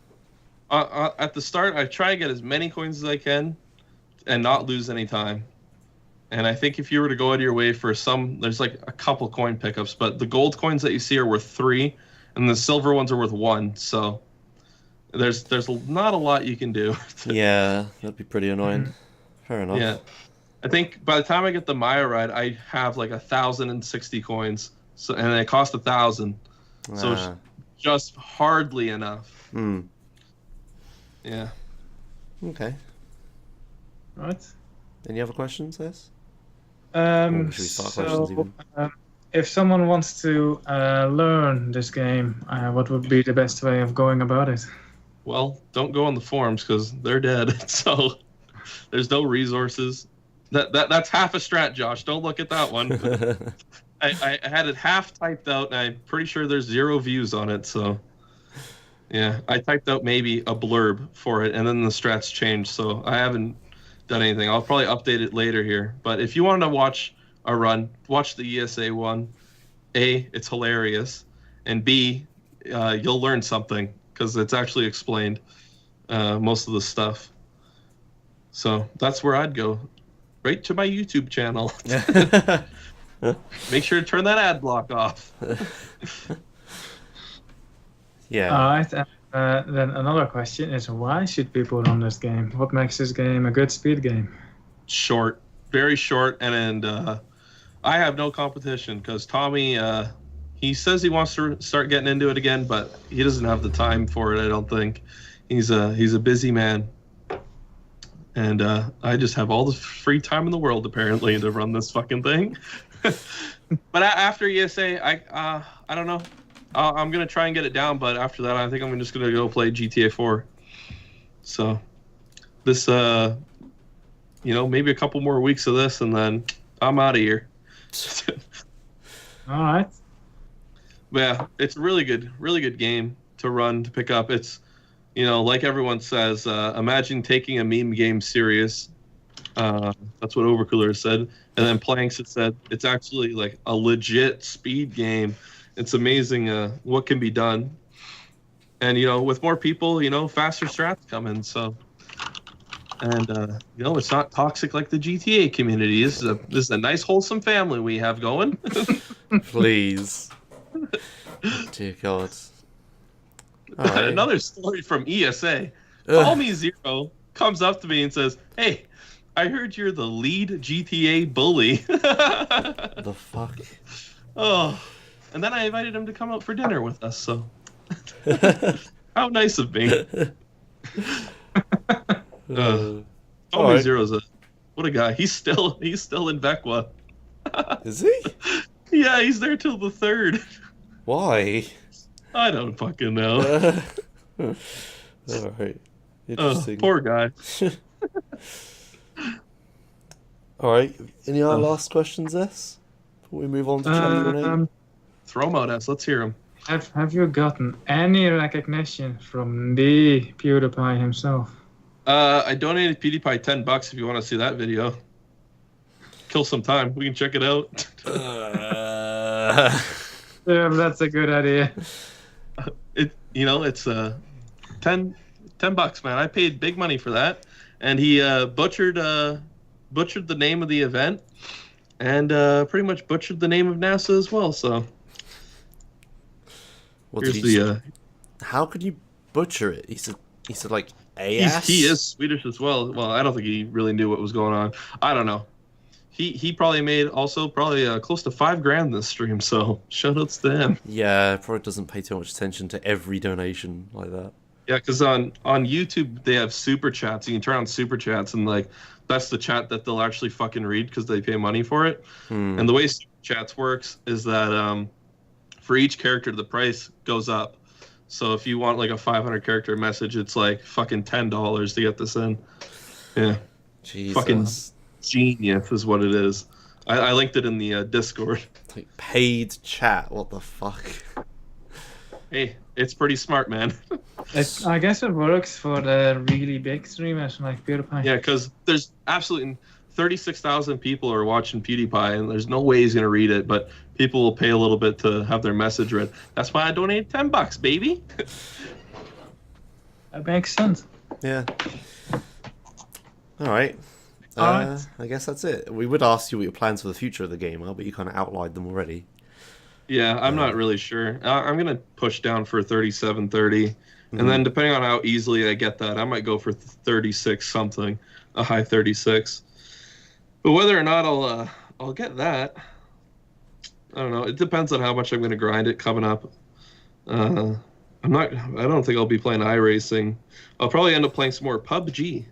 S3: At the start, I try to get as many coins as I can and not lose any time. And I think if you were to go out of your way for there's like a couple coin pickups, but the gold coins that you see are worth 3, and the silver ones are worth 1. So there's not a lot you can do.
S1: Yeah, that'd be pretty annoying. Fair enough.
S3: Yeah, I think by the time I get the Maya ride, I have like 1,060 coins. So and it cost 1,000. So it's just hardly enough. Yeah.
S1: Okay.
S2: Right.
S1: Any other questions, Les? Should we start questions even?
S2: If someone wants to learn this game, what would be the best way of going about it?
S3: Well, don't go on the forums because they're dead. So there's no resources. That's half a strat, Josh. Don't look at that one. I had it half typed out, and I'm pretty sure there's 0 views on it. So yeah, I typed out maybe a blurb for it, and then the strats changed. So I haven't done anything. I'll probably update it later here. But if you want to watch a run, watch the ESA one. A, it's hilarious, and B, you'll learn something because it's actually explained most of the stuff. So that's where I'd go, right to my YouTube channel. Make sure to turn that ad block off.
S2: Yeah. All right. Then another question is, why should people run this game? What makes this game a good speed game?
S3: Short, very short, and I have no competition because Tommy, he says he wants to start getting into it again, but he doesn't have the time for it. I don't think he's a busy man, and I just have all the free time in the world apparently to run this fucking thing. But after ESA, I don't know. I'm gonna try and get it down, but after that, I think I'm just gonna go play GTA 4. So, this, maybe a couple more weeks of this, and then I'm out of here.
S2: All right.
S3: But yeah, it's a really good game to run, to pick up. It's, like everyone says, imagine taking a meme game serious. That's what Overcooler said. And then Planks had said it's actually like a legit speed game. It's amazing what can be done. And, with more people, faster strats come in. So, and, it's not toxic like the GTA community. This is a nice, wholesome family we have going.
S1: Please. Dear God. All right.
S3: Another story from ESA. Call Me Zero comes up to me and says, "Hey, I heard you're the lead GTA bully."
S1: The fuck?
S3: Oh, and then I invited him to come out for dinner with us. So, how nice of me. Call Me Zero's what a guy. He's still in Vecwa.
S1: Is he?
S3: Yeah, he's there till the 3rd.
S1: Why?
S3: I don't fucking know.
S1: Alright. Interesting.
S3: Poor guy.
S1: Alright. Any other last questions, this? Before we move on to chapter 8?
S3: Throw them out at us. Let's hear him.
S2: Have you gotten any recognition from the PewDiePie himself?
S3: I donated PewDiePie $10 if you want to see that video. Kill some time. We can check it out.
S2: Yeah, that's a good idea.
S3: It's $10, man. I paid big money for that, and he butchered the name of the event, and pretty much butchered the name of NASA as well. So, here's the.
S1: How could you butcher it? He said like AS.
S3: He is Swedish as well. Well, I don't think he really knew what was going on. I don't know. He probably made also close to $5,000 this stream, so shoutouts to him.
S1: Yeah, probably doesn't pay too much attention to every donation like that.
S3: Yeah, because on YouTube they have super chats. You can turn on super chats, and like that's the chat that they'll actually fucking read because they pay money for it. And the way super chats works is that for each character the price goes up. So if you want like a 500 character message, it's like fucking $10 to get this in. Yeah,
S1: Jesus.
S3: Fucking genius is what it is. I linked it in the Discord.
S1: Like paid chat. What the fuck?
S3: Hey, it's pretty smart, man.
S2: I guess it works for the really big streamers like PewDiePie.
S3: Yeah, because there's absolutely 36,000 people are watching PewDiePie, and there's no way he's gonna read it, but people will pay a little bit to have their message read. That's why I donated $10, baby.
S2: That makes sense.
S1: Yeah. All right. I guess that's it. We would ask you what your plans for the future of the game are, but you kind of outlined them already.
S3: Yeah, I'm not really sure. I'm gonna push down for 3730, and then depending on how easily I get that, I might go for 36 something, a high 36. But whether or not I'll get that, I don't know. It depends on how much I'm gonna grind it coming up. I don't think I'll be playing iRacing. I'll probably end up playing some more PUBG.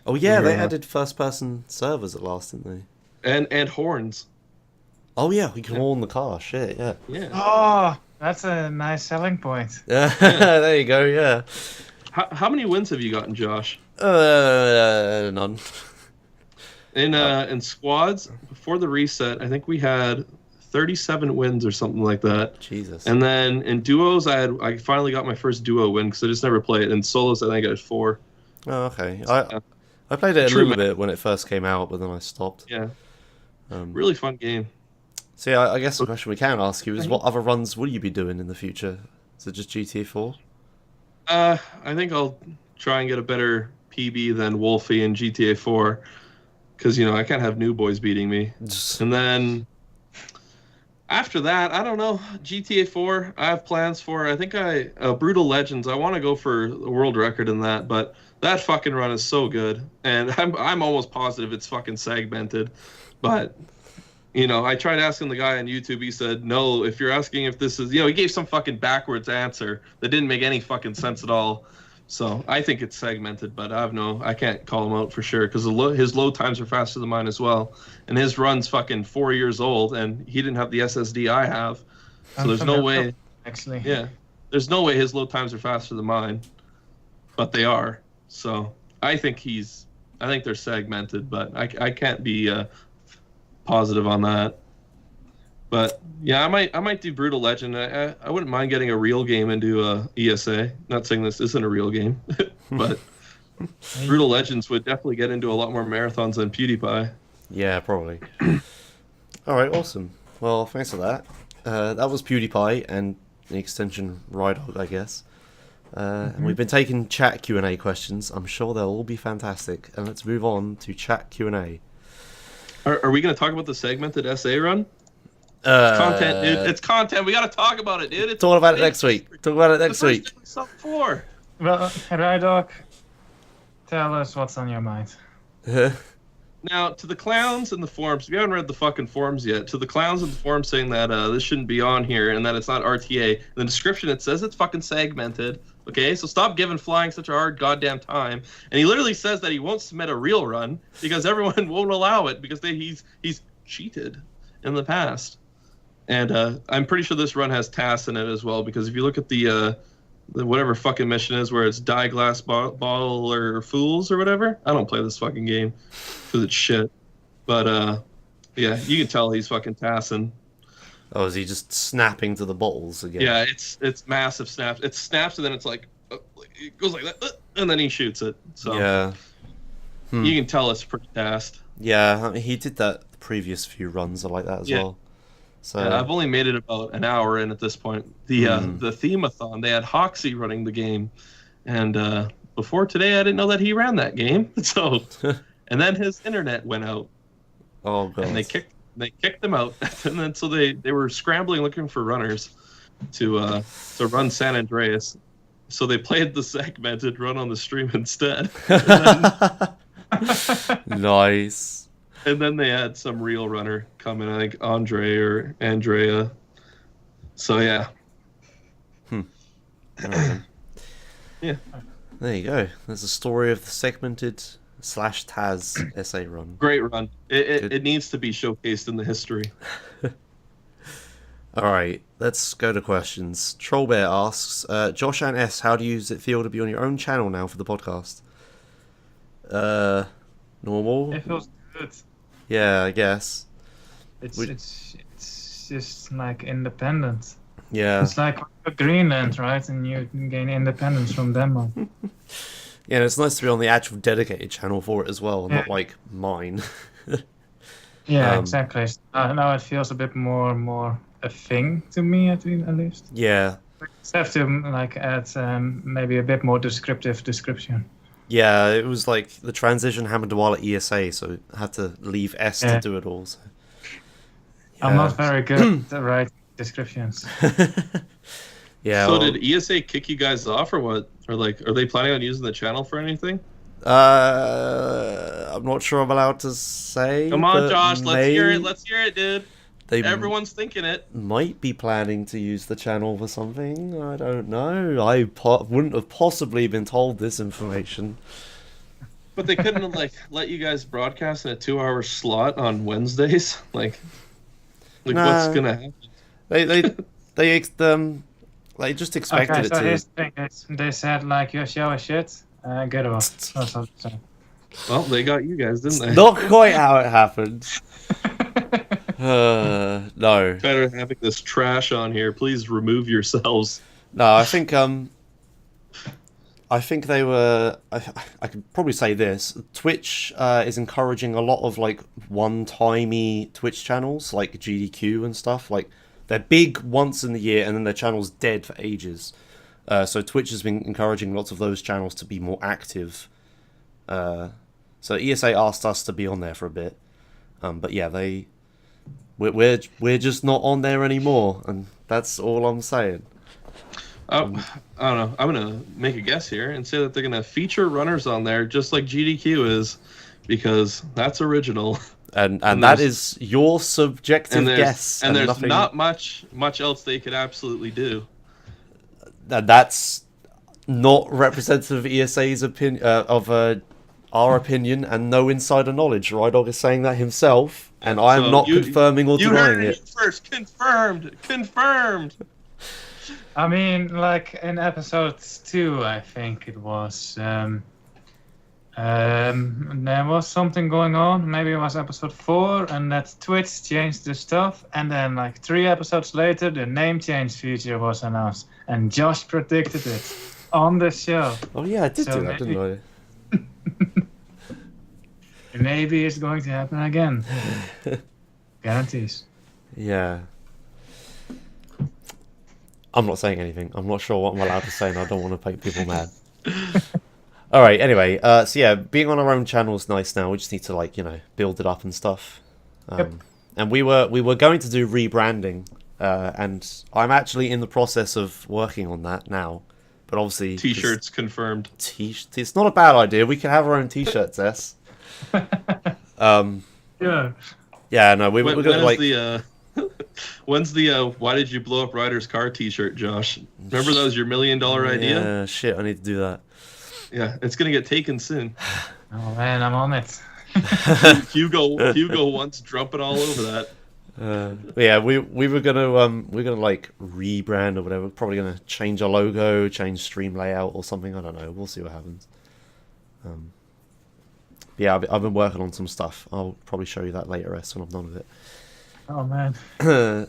S1: Oh yeah, they added first-person servers at last, didn't they?
S3: And horns.
S1: Oh yeah, we can horn the car. Shit, yeah.
S3: Yeah.
S2: Oh, that's a nice selling point.
S1: Yeah, there you go. Yeah.
S3: How many wins have you gotten, Josh?
S1: None.
S3: In squads before the reset, I think we had 37 wins or something like that.
S1: Jesus.
S3: And then in duos, I finally got my first duo win because I just never played. In solos, I think I had 4.
S1: Oh, okay. I played it a little bit when it first came out, but then I stopped.
S3: Yeah. Really fun game.
S1: So yeah, I guess the question we can ask you is, what other runs will you be doing in the future? Is it just GTA 4?
S3: I think I'll try and get a better PB than Wolfie in GTA 4, because I can't have new boys beating me. And then after that, I don't know. GTA 4, I have plans for. I think Brutal Legends. I want to go for the world record in that, but that fucking run is so good, and I'm almost positive it's fucking segmented, but. I tried asking the guy on YouTube. He said, no, if you're asking if this is, he gave some fucking backwards answer that didn't make any fucking sense at all. So I think it's segmented, but I can't call him out for sure because his load times are faster than mine as well. And his run's fucking 4 years old, and he didn't have the SSD I have. So there's no way.
S2: actually.
S3: Yeah. There's no way his load times are faster than mine, but they are. So I think they're segmented, but I can't be positive on that. But yeah, I might do Brutal Legend. I wouldn't mind getting a real game into ESA. Not saying this isn't a real game, but Brutal Legends would definitely get into a lot more marathons than PewDiePie.
S1: Yeah, probably. All right, awesome. Well, thanks for that. That was PewDiePie and the extension Ryedwag, I guess. And we've been taking chat Q&A questions. I'm sure they'll all be fantastic. And let's move on to chat Q&A.
S3: Are we going to talk about the segmented SA run? It's content, dude. It's content. We got to talk about it, dude.
S1: Talk about it next week. Talk about it next week.
S3: For.
S2: Well, Ryedwag, tell us what's on your mind.
S3: Now, to the clowns in the forums, if you haven't read the fucking forums yet, to the clowns in the forums saying that this shouldn't be on here and that it's not RTA, in the description it says it's fucking segmented. Okay, so stop giving flying such a hard goddamn time. And he literally says that he won't submit a real run because everyone won't allow it because he's cheated in the past. And I'm pretty sure this run has tasks in it as well, because if you look at the whatever fucking mission is where it's die glass bottle or fools or whatever, I don't play this fucking game because it's shit. But yeah, you can tell he's fucking tassing.
S1: Oh, is he just snapping to the bottles again?
S3: Yeah, it's massive snaps. It snaps and then it's like it goes like that, and then he shoots it. So
S1: yeah,
S3: you can tell it's pretty tasked.
S1: Yeah, I mean, he did that the previous few runs are like that as well. So
S3: yeah, I've only made it about an hour in at this point. The themathon, they had Hoxie running the game, and before today I didn't know that he ran that game. So and then his internet went out.
S1: Oh god.
S3: And they kicked them out, and then so they were scrambling looking for runners to run San Andreas. So they played the segmented run on the stream instead.
S1: Nice.
S3: And then they had some real runner come in, I think Andre or Andrea. So yeah.
S1: Right.
S3: Yeah.
S1: There you go. There's a story of the segmented /Taz SA run.
S3: Great run. It needs to be showcased in the history.
S1: Alright, let's go to questions. Trollbear asks, Josh and S, how do you feel to be on your own channel now for the podcast? Normal?
S2: It feels good.
S1: Yeah, I guess.
S2: It's just like independent.
S1: Yeah.
S2: It's like Greenland, right? And you can gain independence from Denmark.
S1: Yeah, it's nice to be on the actual dedicated channel for it as well, not like mine.
S2: Yeah, exactly. Now it feels a bit more a thing to me, at least.
S1: Yeah.
S2: Just have to like add maybe a bit more descriptive description.
S1: Yeah, it was like the transition happened while at ESA, so I had to leave S to do it all. So. Yeah.
S2: I'm not very good at writing descriptions.
S1: Yeah.
S3: So did ESA kick you guys off or what? Or like, are they planning on using the channel for anything?
S1: I'm not sure I'm allowed to say.
S3: Come on, Josh, let's hear it. Let's hear it, dude. Everyone's thinking it.
S1: Might be planning to use the channel for something. I don't know. I wouldn't have possibly been told this information.
S3: But they couldn't have like let you guys broadcast in a 2-hour slot on Wednesdays. Like what's gonna happen?
S1: They just expected it
S2: so
S1: to.
S2: here's the thing, they said like your show is shit. Get off. That's what they said.
S3: Well, they got you guys, didn't they?
S1: Not quite how it happened. No.
S3: Better having this trash on here. Please remove yourselves.
S1: No, I think they were. I could probably say this. Twitch is encouraging a lot of like one-timey Twitch channels, like GDQ and stuff. Like they're big once in the year, and then their channel's dead for ages. So Twitch has been encouraging lots of those channels to be more active. So ESA asked us to be on there for a bit, but yeah, we're just not on there anymore, and that's all I'm saying.
S3: I don't know. I'm gonna make a guess here and say that they're gonna feature runners on there, just like GDQ is, because that's original. And
S1: that is your subjective guess.
S3: And there's not much else they could absolutely do.
S1: That's not representative of ESA's opinion our opinion, and no insider knowledge. Ryedwag is saying that himself, and I am not confirming or denying it.
S3: You heard it first. Confirmed.
S2: I mean, like in episode 2, I think it was. There was something going on. Maybe it was episode 4, and that Twitch changed the stuff. And then, like 3 episodes later, the name change feature was announced, and Josh predicted it on the show.
S1: Oh yeah, I did
S2: So
S1: do that,
S2: maybe-
S1: didn't
S2: Maybe it's going to happen again. Guarantees.
S1: I? Yeah. I'm not saying anything. I'm not sure what I'm allowed to say, and I don't want to make people mad. All right. Anyway, so yeah, being on our own channel is nice now. We just need to build it up and stuff.
S2: Yep.
S1: And we were going to do rebranding, and I'm actually in the process of working on that now. But obviously,
S3: T-shirts confirmed.
S1: It's not a bad idea. We can have our own T-shirts, S.
S2: Yeah.
S1: Yeah, no, we're gonna
S3: When's the why did you blow up Ryder's car T-shirt, Josh? Remember that was your $1 million idea?
S1: Yeah, shit, I need to do that.
S3: Yeah, it's gonna get taken soon.
S2: Oh man, I'm on it.
S3: Hugo once drumping all over that.
S1: But yeah, we were gonna rebrand or whatever. We're probably gonna change our logo, change stream layout or something. I don't know. We'll see what happens. Yeah, I've been working on some stuff. I'll probably show you that later, S, when I'm done with it.
S2: Oh man.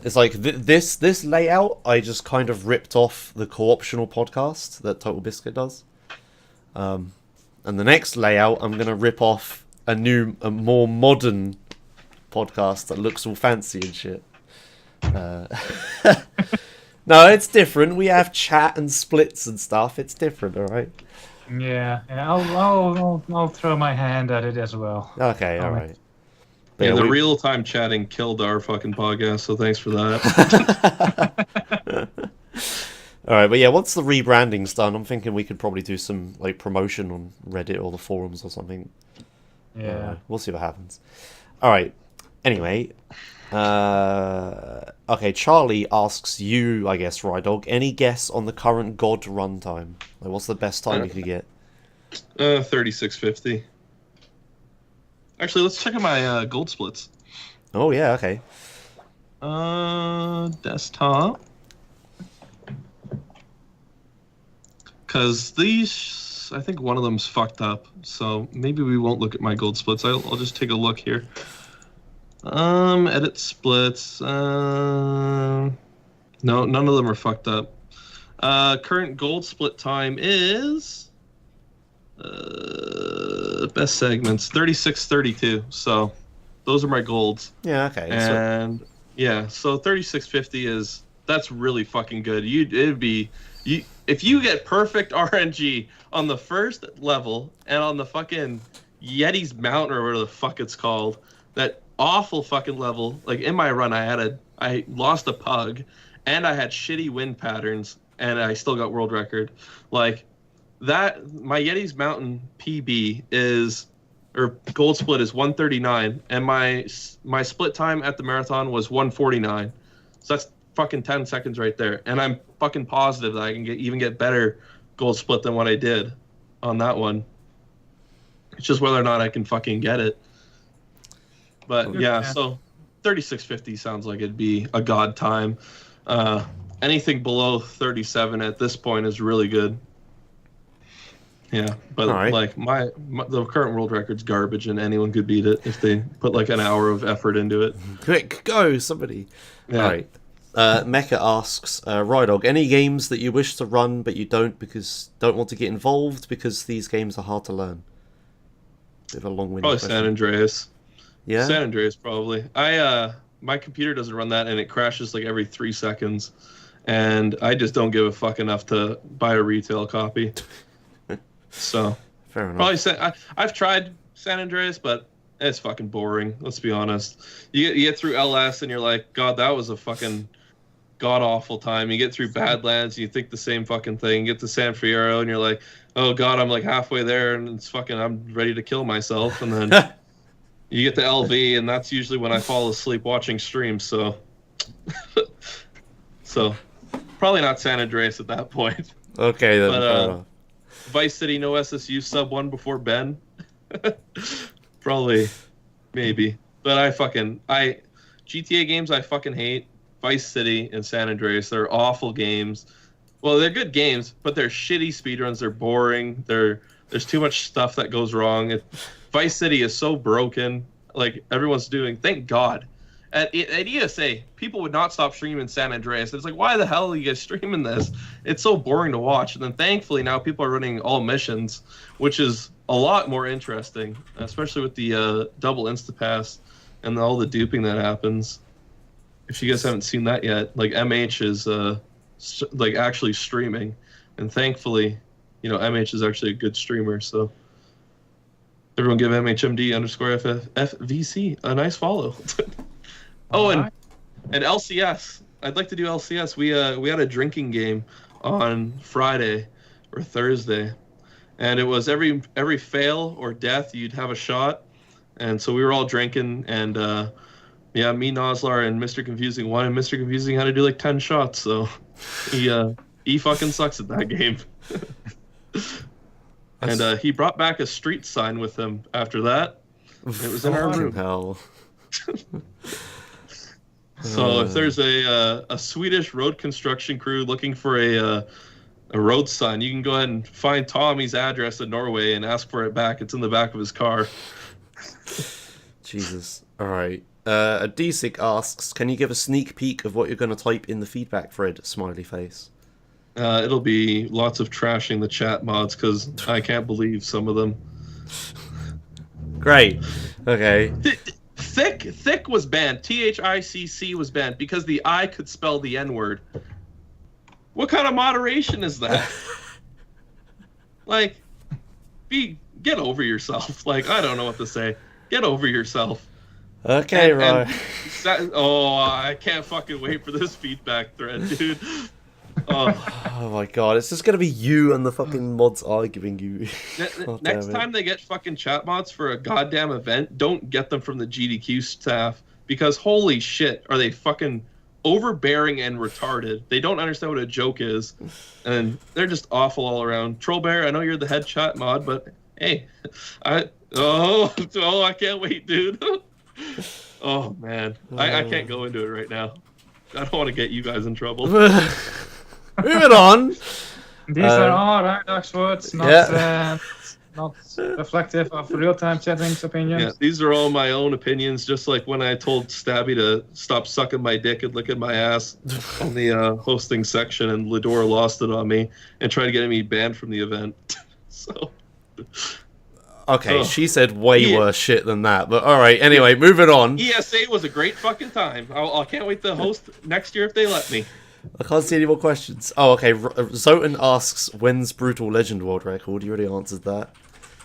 S1: It's like this layout. I just kind of ripped off the co-optional podcast that Total Biscuit does. And the next layout, I'm gonna rip off a more modern podcast that looks all fancy and shit. No, it's different. We have chat and splits and stuff. It's different, all right.
S2: Yeah. I'll throw my hand at it as well.
S1: Okay, all right. But
S3: Yeah, the
S1: we-
S3: real-time chatting killed our fucking podcast, so thanks for that.
S1: All right, but yeah, once the rebranding's done, I'm thinking we could probably do some promotion on Reddit or the forums or something.
S2: Yeah.
S1: We'll see what happens. All right. Anyway, okay. Charlie asks you, I guess, Ryedwag, any guess on the current God runtime? Like, what's the best time you could get?
S3: 3650. Actually, let's check out my gold splits.
S1: Oh yeah, okay.
S3: Desktop. Because these, I think one of them's fucked up, so maybe we won't look at my gold splits. I'll just take a look here. Edit splits. No, none of them are fucked up. Current gold split time is best segments 3632. So those are my golds.
S1: Yeah, okay.
S3: And yeah, so 3650 that's really fucking good. If you get perfect RNG on the first level and on the fucking Yeti's Mountain or whatever the fuck it's called, that awful fucking level. Like in my run, I lost a pug, and I had shitty wind patterns, and I still got world record. Like that, my Yeti's Mountain PB or gold split is 139, and my split time at the marathon was 149. So that's fucking 10 seconds right there, and I'm fucking positive that I can even get better gold split than what I did on that one. It's just whether or not I can fucking get it. But yeah, so 3650 sounds like it'd be a god time. Anything below 37 at this point is really good. Yeah, but
S1: right.
S3: like the current world record's garbage, and anyone could beat it if they put like an hour of effort into it.
S1: Quick, go, somebody.
S3: Yeah.
S1: All right. Mecha asks, Ryedwag, any games that you wish to run but you don't want to get involved because these games are hard to learn? Bit of a long-winded
S3: Probably
S1: question.
S3: San Andreas.
S1: Yeah?
S3: San Andreas, probably. My computer doesn't run that, and it crashes like every 3 seconds, and I just don't give a fuck enough to buy a retail copy. So
S1: Fair enough.
S3: probably I've tried San Andreas, but it's fucking boring. Let's be honest. You get through LS, and you're like, God, that was a fucking god awful time. You get through Badlands, and you think the same fucking thing. You get to San Fierro, and you're like, oh God, I'm like halfway there, and it's fucking, I'm ready to kill myself, and then. You get to LV, and that's usually when I fall asleep watching streams, so... so, probably not San Andreas at that point.
S1: Okay, then.
S3: But,
S1: fair enough.
S3: Vice City, no SSU, sub 1 before Ben? Probably. Maybe. But GTA games I fucking hate. Vice City and San Andreas. They're awful games. Well, they're good games, but they're shitty speedruns. They're boring. There's too much stuff that goes wrong. Vice City is so broken. Like, everyone's doing, thank God. At ESA, people would not stop streaming San Andreas. It's like, why the hell are you guys streaming this? It's so boring to watch. And then thankfully now people are running all missions, which is a lot more interesting, especially with the double Instapass and all the duping that happens. If you guys haven't seen that yet, like MH is like actually streaming, and thankfully, MH is actually a good streamer. So everyone give MHMD_FVC a nice follow. Oh, and LCS. I'd like to do LCS. We had a drinking game on Friday or Thursday, and it was every fail or death you'd have a shot, and so we were all drinking, and me, Noslar, and Mr. Confusing won, and Mr. Confusing had to do like 10 shots, so he fucking sucks at that game. And he brought back a street sign with him after that. It was in our room.
S1: Hell.
S3: So if there's a Swedish road construction crew looking for a road sign, you can go ahead and find Tommy's address in Norway and ask for it back. It's in the back of his car.
S1: Jesus. All right. Adesic asks, can you give a sneak peek of what you're going to type in the feedback thread? Smiley face.
S3: It'll be lots of trashing the chat mods because I can't believe some of them.
S1: Great. Okay.
S3: Thick was banned. THICC was banned because the I could spell the N-word. What kind of moderation is that? Like, get over yourself. Like, I don't know what to say. Get over yourself.
S1: Okay, right.
S3: I can't fucking wait for this feedback thread, dude.
S1: Oh my god, it's just gonna be you and the fucking mods arguing you.
S3: Next time they get fucking chat mods for a goddamn event, don't get them from the GDQ staff, because holy shit, are they fucking overbearing and retarded. They don't understand what a joke is, and they're just awful all around. Trollbear, I know you're the head chat mod, but hey, I can't wait, dude. Oh man, I can't go into it right now. I don't want to get you guys in trouble.
S1: Moving on.
S2: These are all Ryedwag's words, not reflective of real-time chatting's opinions.
S3: Yeah, these are all my own opinions, just like when I told Stabby to stop sucking my dick and licking my ass on the hosting section, and Lidor lost it on me and tried to get me banned from the event. So...
S1: Okay, she said way worse shit than that, but alright, anyway, moving on.
S3: ESA was a great fucking time. I can't wait to host next year if they let me.
S1: I can't see any more questions. Oh, okay, Zotan asks, when's Brutal Legend World Record? You already answered that.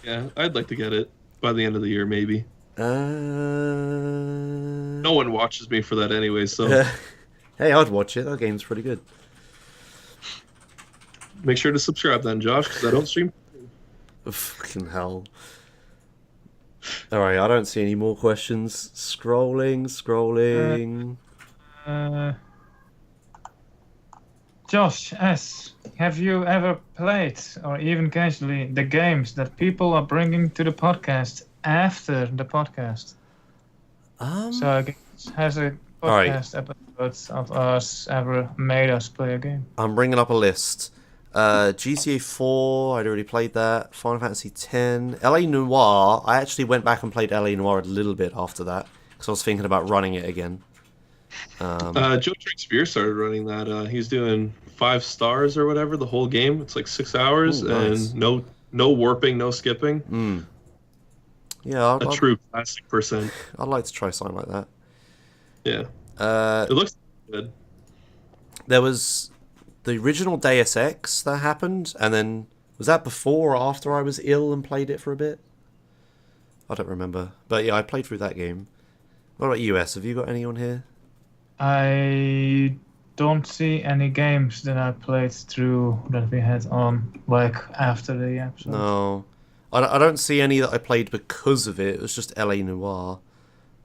S3: Yeah, I'd like to get it by the end of the year, maybe. No one watches me for that anyway, so...
S1: Hey, I'd watch it. That game's pretty good.
S3: Make sure to subscribe then, Josh, because I don't stream.
S1: Fucking hell. Alright, I don't see any more questions. Scrolling.
S2: Josh S., have you ever played, or even casually, the games that people are bringing to the podcast after the podcast? So I guess, has a podcast episodes of us ever made us play a game?
S1: I'm bringing up a list. GTA 4, I'd already played that. Final Fantasy 10. LA Noire, I actually went back and played LA Noire a little bit after that, because I was thinking about running it again.
S3: Joe Drinks Beer started running that. He's doing 5 stars or whatever the whole game. It's like 6 hours. Ooh, nice. And no warping, no skipping.
S1: Yeah,
S3: true classic percent.
S1: I'd like to try something like that.
S3: Yeah. It looks good.
S1: There was the original Deus Ex that happened, and then was that before or after I was ill and played it for a bit? I don't remember. But yeah, I played through that game. What about US? Have you got any on here?
S2: I don't see any games that I played through that we had on, like, after the episode.
S1: No. I don't see any that I played because of it. It was just LA Noire.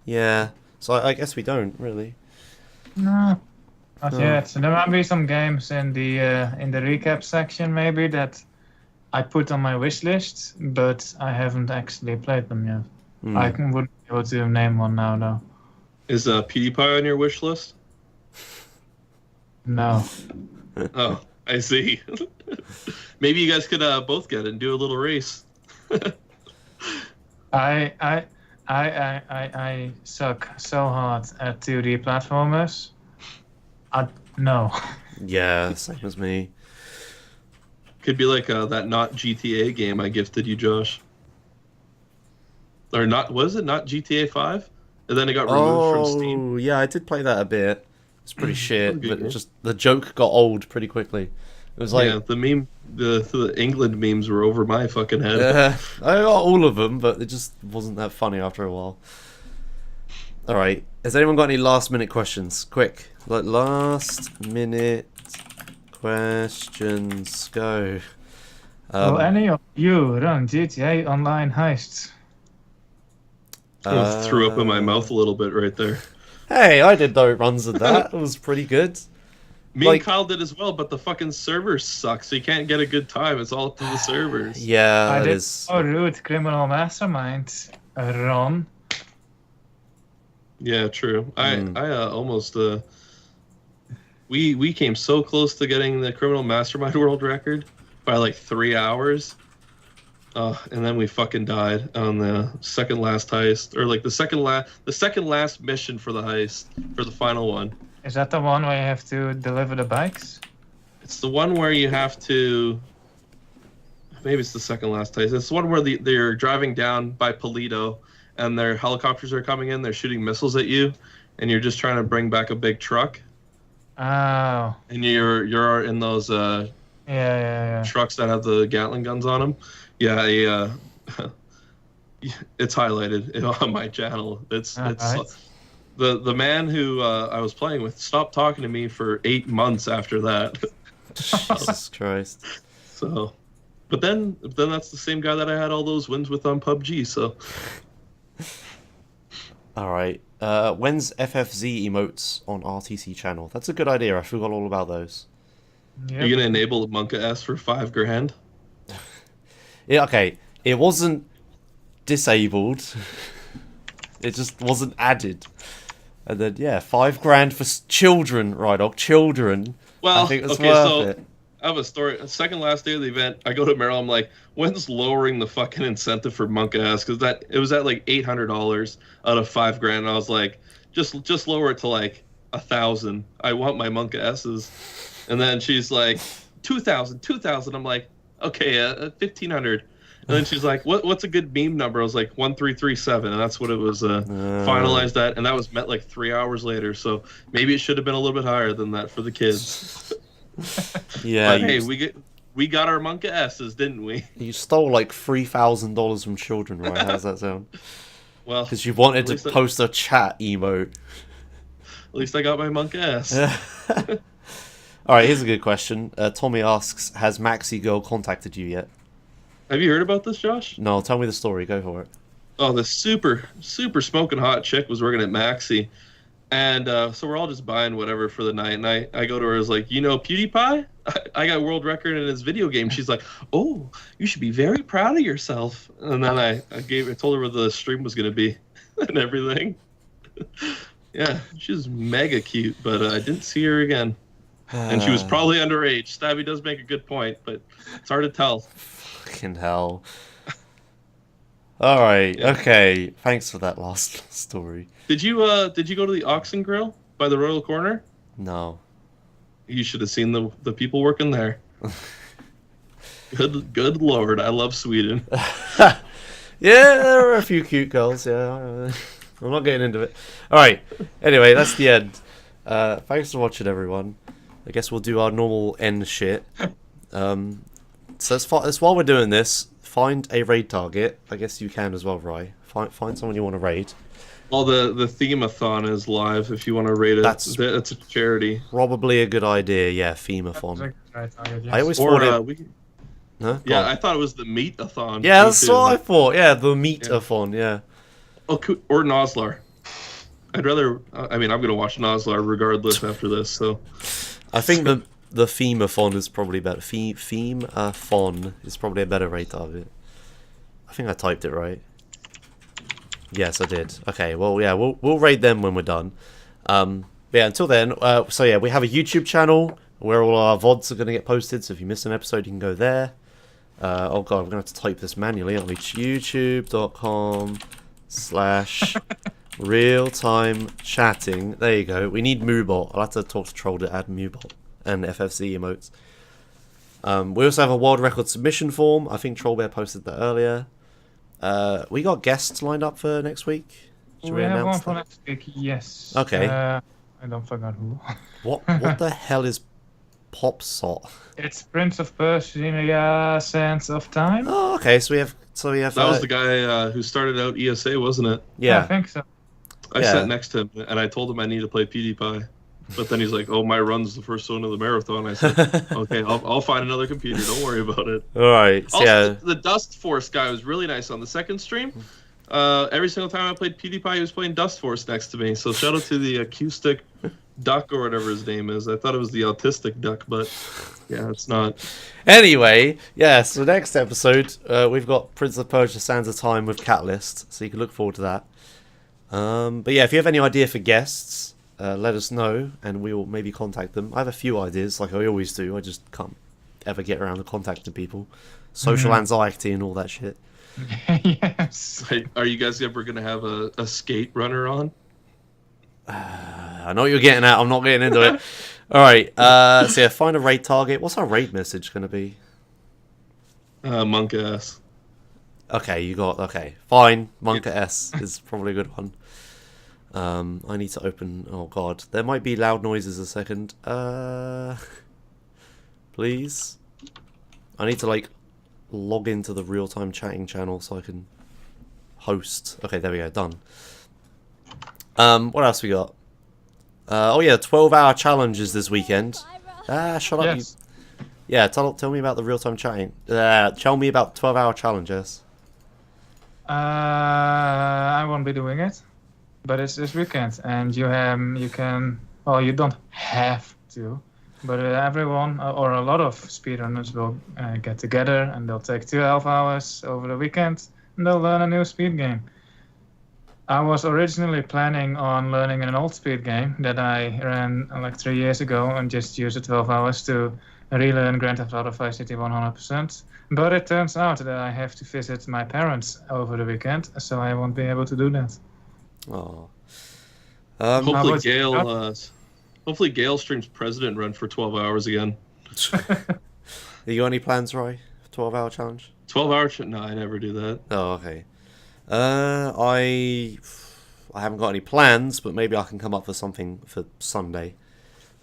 S1: Yeah. So I guess we don't, really.
S2: No. Not yet. So there might be some games in the recap section, maybe, that I put on my wish list, but I haven't actually played them yet. I wouldn't be able to name one now, though.
S3: Is Pewdiepie on your wish list?
S2: No.
S3: Oh, I see. Maybe you guys could both get it and do a little race.
S2: I suck so hard at 2D platformers. No.
S1: Yeah, same as me.
S3: Could be like that not GTA game I gifted you, Josh. Or not, was it not GTA 5? And then it got removed from Steam.
S1: Oh, yeah, I did play that a bit. It's pretty shit,
S3: good
S1: but
S3: game.
S1: just the joke got old pretty quickly. It was like,
S3: Yeah, the England memes were over my fucking head.
S1: I got all of them, but it just wasn't that funny after a while. All right, has anyone got any last minute questions? Quick, like last minute questions, go.
S2: Will any of you run GTA Online heists?
S3: Threw up in my mouth a little bit right there.
S1: Hey, I did though runs of that. It was pretty good.
S3: Me
S1: Like-
S3: and Kyle did as well, but the fucking servers suck, so you can't get a good time. It's all up to the servers.
S1: Yeah,
S2: I
S1: it
S2: did
S1: is.
S2: a root criminal mastermind run.
S3: Yeah, true. I almost we came so close to getting the criminal mastermind world record by like 3 hours. And then we fucking died on the second last heist, or like the second last mission for the heist, for the final one.
S2: Is that the one where you have to deliver the bikes?
S3: It's the one where you have to. Maybe it's the second last heist. It's the one where they're driving down by Polito, and their helicopters are coming in. They're shooting missiles at you, and you're just trying to bring back a big truck.
S2: Oh.
S3: And you're in those
S2: Yeah.
S3: trucks that have the Gatling guns on them. Yeah, it's highlighted on my channel. It's
S2: Right.
S3: the man who I was playing with stopped talking to me for 8 months after that.
S1: Jesus Christ.
S3: So, but then that's the same guy that I had all those wins with on PUBG. So,
S1: All right. When's FFZ emotes on RTC channel? That's a good idea. I forgot all about those.
S2: Yep.
S3: are you gonna enable Monka S for $5,000?
S1: Yeah, okay. It wasn't disabled. It just wasn't added. And then, yeah, $5,000 for children, Ryedwag. Children.
S3: Well,
S1: I think it's
S3: okay,
S1: worth
S3: so
S1: it.
S3: I have a story. Second last day of the event, I go to Merrill. I'm like, when's lowering the fucking incentive for Monka S? Because it was at like $800 out of $5,000. And I was like, just lower it to like 1,000. I want my Monka S's. And then she's like, 2,000. I'm like, okay, 1,500. And then she's like, what's a good meme number? I was like, 1337, and that's what it was finalized at, and that was met like 3 hours later. So maybe it should have been a little bit higher than that for the kids.
S1: Yeah,
S3: But hey, we got our Monka S's, didn't we?
S1: you stole like $3,000 from children, right? How does that sound?
S3: Well,
S1: Because you wanted
S3: At
S1: to
S3: least I-
S1: post a chat emote.
S3: at least I got my Monka S.
S1: Alright, here's a good question. Tommy asks, has Maxi Girl contacted you yet?
S3: Have you heard about this, Josh?
S1: No, tell me the story. Go for it.
S3: Oh, this super smoking hot chick was working at Maxi. And so we're all just buying whatever for the night. And I go to her, I was like, you know Pewdiepie? I got world record in his video game. She's like, oh, you should be very proud of yourself. And then I told her where the stream was going to be and everything. Yeah, she's mega cute, but I didn't see her again. And she was probably underage. Stabby does make a good point, but it's hard to tell.
S1: Fucking hell. Alright,
S3: Yeah.
S1: okay. Thanks for that last story.
S3: Did you go to the Oxen Grill by the Royal Corner?
S1: No.
S3: You should have seen the people working there. Good lord, I love Sweden.
S1: Yeah, there are a few cute girls, yeah. I'm not getting into it. Alright, anyway, that's the end. Thanks for watching, everyone. I guess we'll do our normal end shit. So as while we're doing this, find a raid target. I guess you can as well, Rye. Find someone you want to raid.
S3: Well, the theme-a-thon is live if you want to rate it.
S1: That's-
S3: That's a charity.
S1: Probably a good idea, yeah, Themathon. I always
S3: Or
S1: thought it... Huh? Go
S3: yeah,
S1: on.
S3: I thought it was the meat-a-thon.
S1: Yeah,
S3: Me
S1: that's
S3: too.
S1: what I thought. Yeah, the meat-a-thon, yeah.
S3: Oh, or Noslar. I'd rather. I mean, I'm gonna watch Noslar regardless after this. So
S1: I think the Themathon is probably better. Themathon is probably a better raid target. I think I typed it right. Yes, I did. Okay, well, yeah, we'll raid them when we're done. yeah, until then, so yeah, we have a YouTube channel where all our VODs are going to get posted, so if you missed an episode, you can go there. Oh god, I'm going to have to type this manually, aren't we? youtube.com/realtime chatting. There you go. We need Moobot. I'll have to talk to Troll to add Moobot and FFC emotes. We also have a world record submission form. I think Trollbear posted that earlier. We got guests lined up for next week. Should
S2: we have one
S1: announce
S2: for
S1: that?
S2: next week, yes.
S1: Okay.
S2: I don't forget who.
S1: What the hell is Popsot?
S2: It's Prince of Persia, Sands of Time.
S1: Oh, okay. So we have.
S3: That was the guy who started out ESA, wasn't it?
S2: Yeah, I think so.
S3: I sat next to him and I told him I need to play Pewdiepie. But then he's like, "Oh, my run's the first one of the marathon." I said, "Okay, I'll find another computer. Don't worry about it."
S1: All right. So
S3: Also, the Dust Force guy was really nice on the second stream. Every single time I played PewDiePie, he was playing Dust Force next to me. So shout out to the acoustic duck or whatever his name is. I thought it was the autistic duck, but yeah, it's not.
S1: Anyway, yeah. So next episode, we've got Prince of Persia: Sands of Time with Catalyst, so you can look forward to that. But yeah, if you have any idea for guests, let us know, and we will maybe contact them. I have a few ideas, like I always do. I just can't ever get around to contacting people. Social anxiety and all that shit.
S2: Yes.
S3: Are you guys ever going to have a skate runner on?
S1: I know what you're getting at. I'm not getting into it. All right. So yeah, find a raid target. What's our raid message going to be?
S3: Monk ass.
S1: Okay, you got... Okay, fine. Monk S is probably a good one. I need to open... Oh, God. There might be loud noises a second. Please? I need to, like, log into the real-time chatting channel so I can host. Okay, there we go. Done. What else we got? Oh, yeah, 12-hour challenges this weekend. Shut up.
S2: Yes.
S1: Yeah, tell me about the real-time chatting. Tell me about 12-hour challenges.
S2: I won't be doing it, but it's this weekend, and you can. Well, you don't have to, but everyone or a lot of speedrunners will get together and they'll take 12 hours over the weekend and they'll learn a new speed game. I was originally planning on learning an old speed game that I ran like 3 years ago and just used the 12 hours to relearn Grand Theft Auto Vice City 100%. But it turns out that I have to visit my parents over the weekend, so I won't be able to do that.
S1: Oh.
S3: Hopefully Gale streams President Run for 12 hours again.
S1: You got any plans, Roy? 12-hour challenge?
S3: 12-hour? No, I never do that.
S1: Oh, okay. I haven't got any plans, but maybe I can come up with something for Sunday.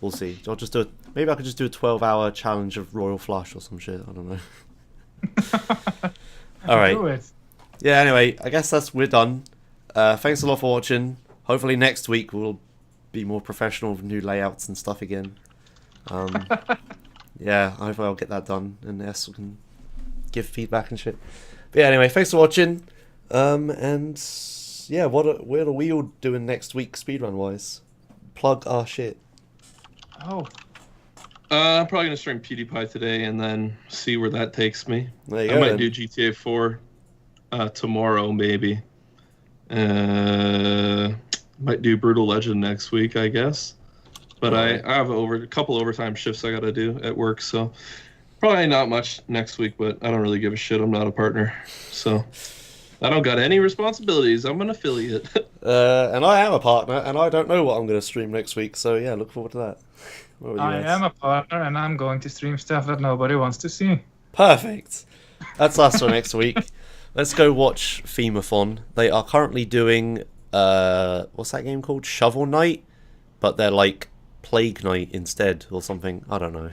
S1: We'll see. I'll just do it. Maybe I could just do a 12-hour challenge of Royal Flush or some shit. I don't know. All right.
S2: Do it.
S1: Yeah. Anyway, I guess we're done. Thanks a lot for watching. Hopefully next week we'll be more professional with new layouts and stuff again. Yeah. Hopefully I'll get that done, and we can give feedback and shit. But yeah. Anyway, thanks for watching. And yeah, what are we all doing next week speedrun wise? Plug our shit.
S2: Oh.
S3: I'm probably gonna stream PewDiePie today and then see where that takes me.
S1: There you
S3: I
S1: go,
S3: might
S1: then.
S3: do GTA 4 tomorrow, maybe. Might do Brutal Legend next week, I guess. But I have a couple overtime shifts I gotta do at work, so probably not much next week. But I don't really give a shit. I'm not a partner, so I don't got any responsibilities. I'm an affiliate.
S1: And I am a partner, and I don't know what I'm going to stream next week. So yeah, look forward to that. What about you
S2: I
S1: guys?
S2: am a partner, and I'm going to stream stuff that nobody wants to see.
S1: Perfect. That's us for next week. Let's go watch Themathon. They are currently doing what's that game called? Shovel Knight, but they're like Plague Knight instead or something. I don't know.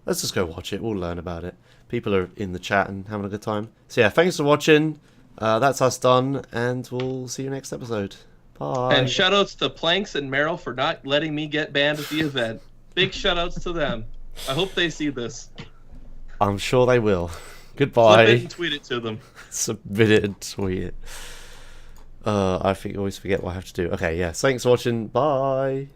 S1: Let's just go watch it. We'll learn about it. People are in the chat and having a good time. So yeah, thanks for watching. That's us done, and we'll see you next episode. Bye.
S3: And shoutouts to Planks and Meryl for not letting me get banned at the event. Big shoutouts to them. I hope they see this.
S1: I'm sure they will. Goodbye.
S3: Flip it and tweet it to them.
S1: Submit it and tweet it. I always forget what I have to do. Okay, yeah. Thanks for watching. Bye.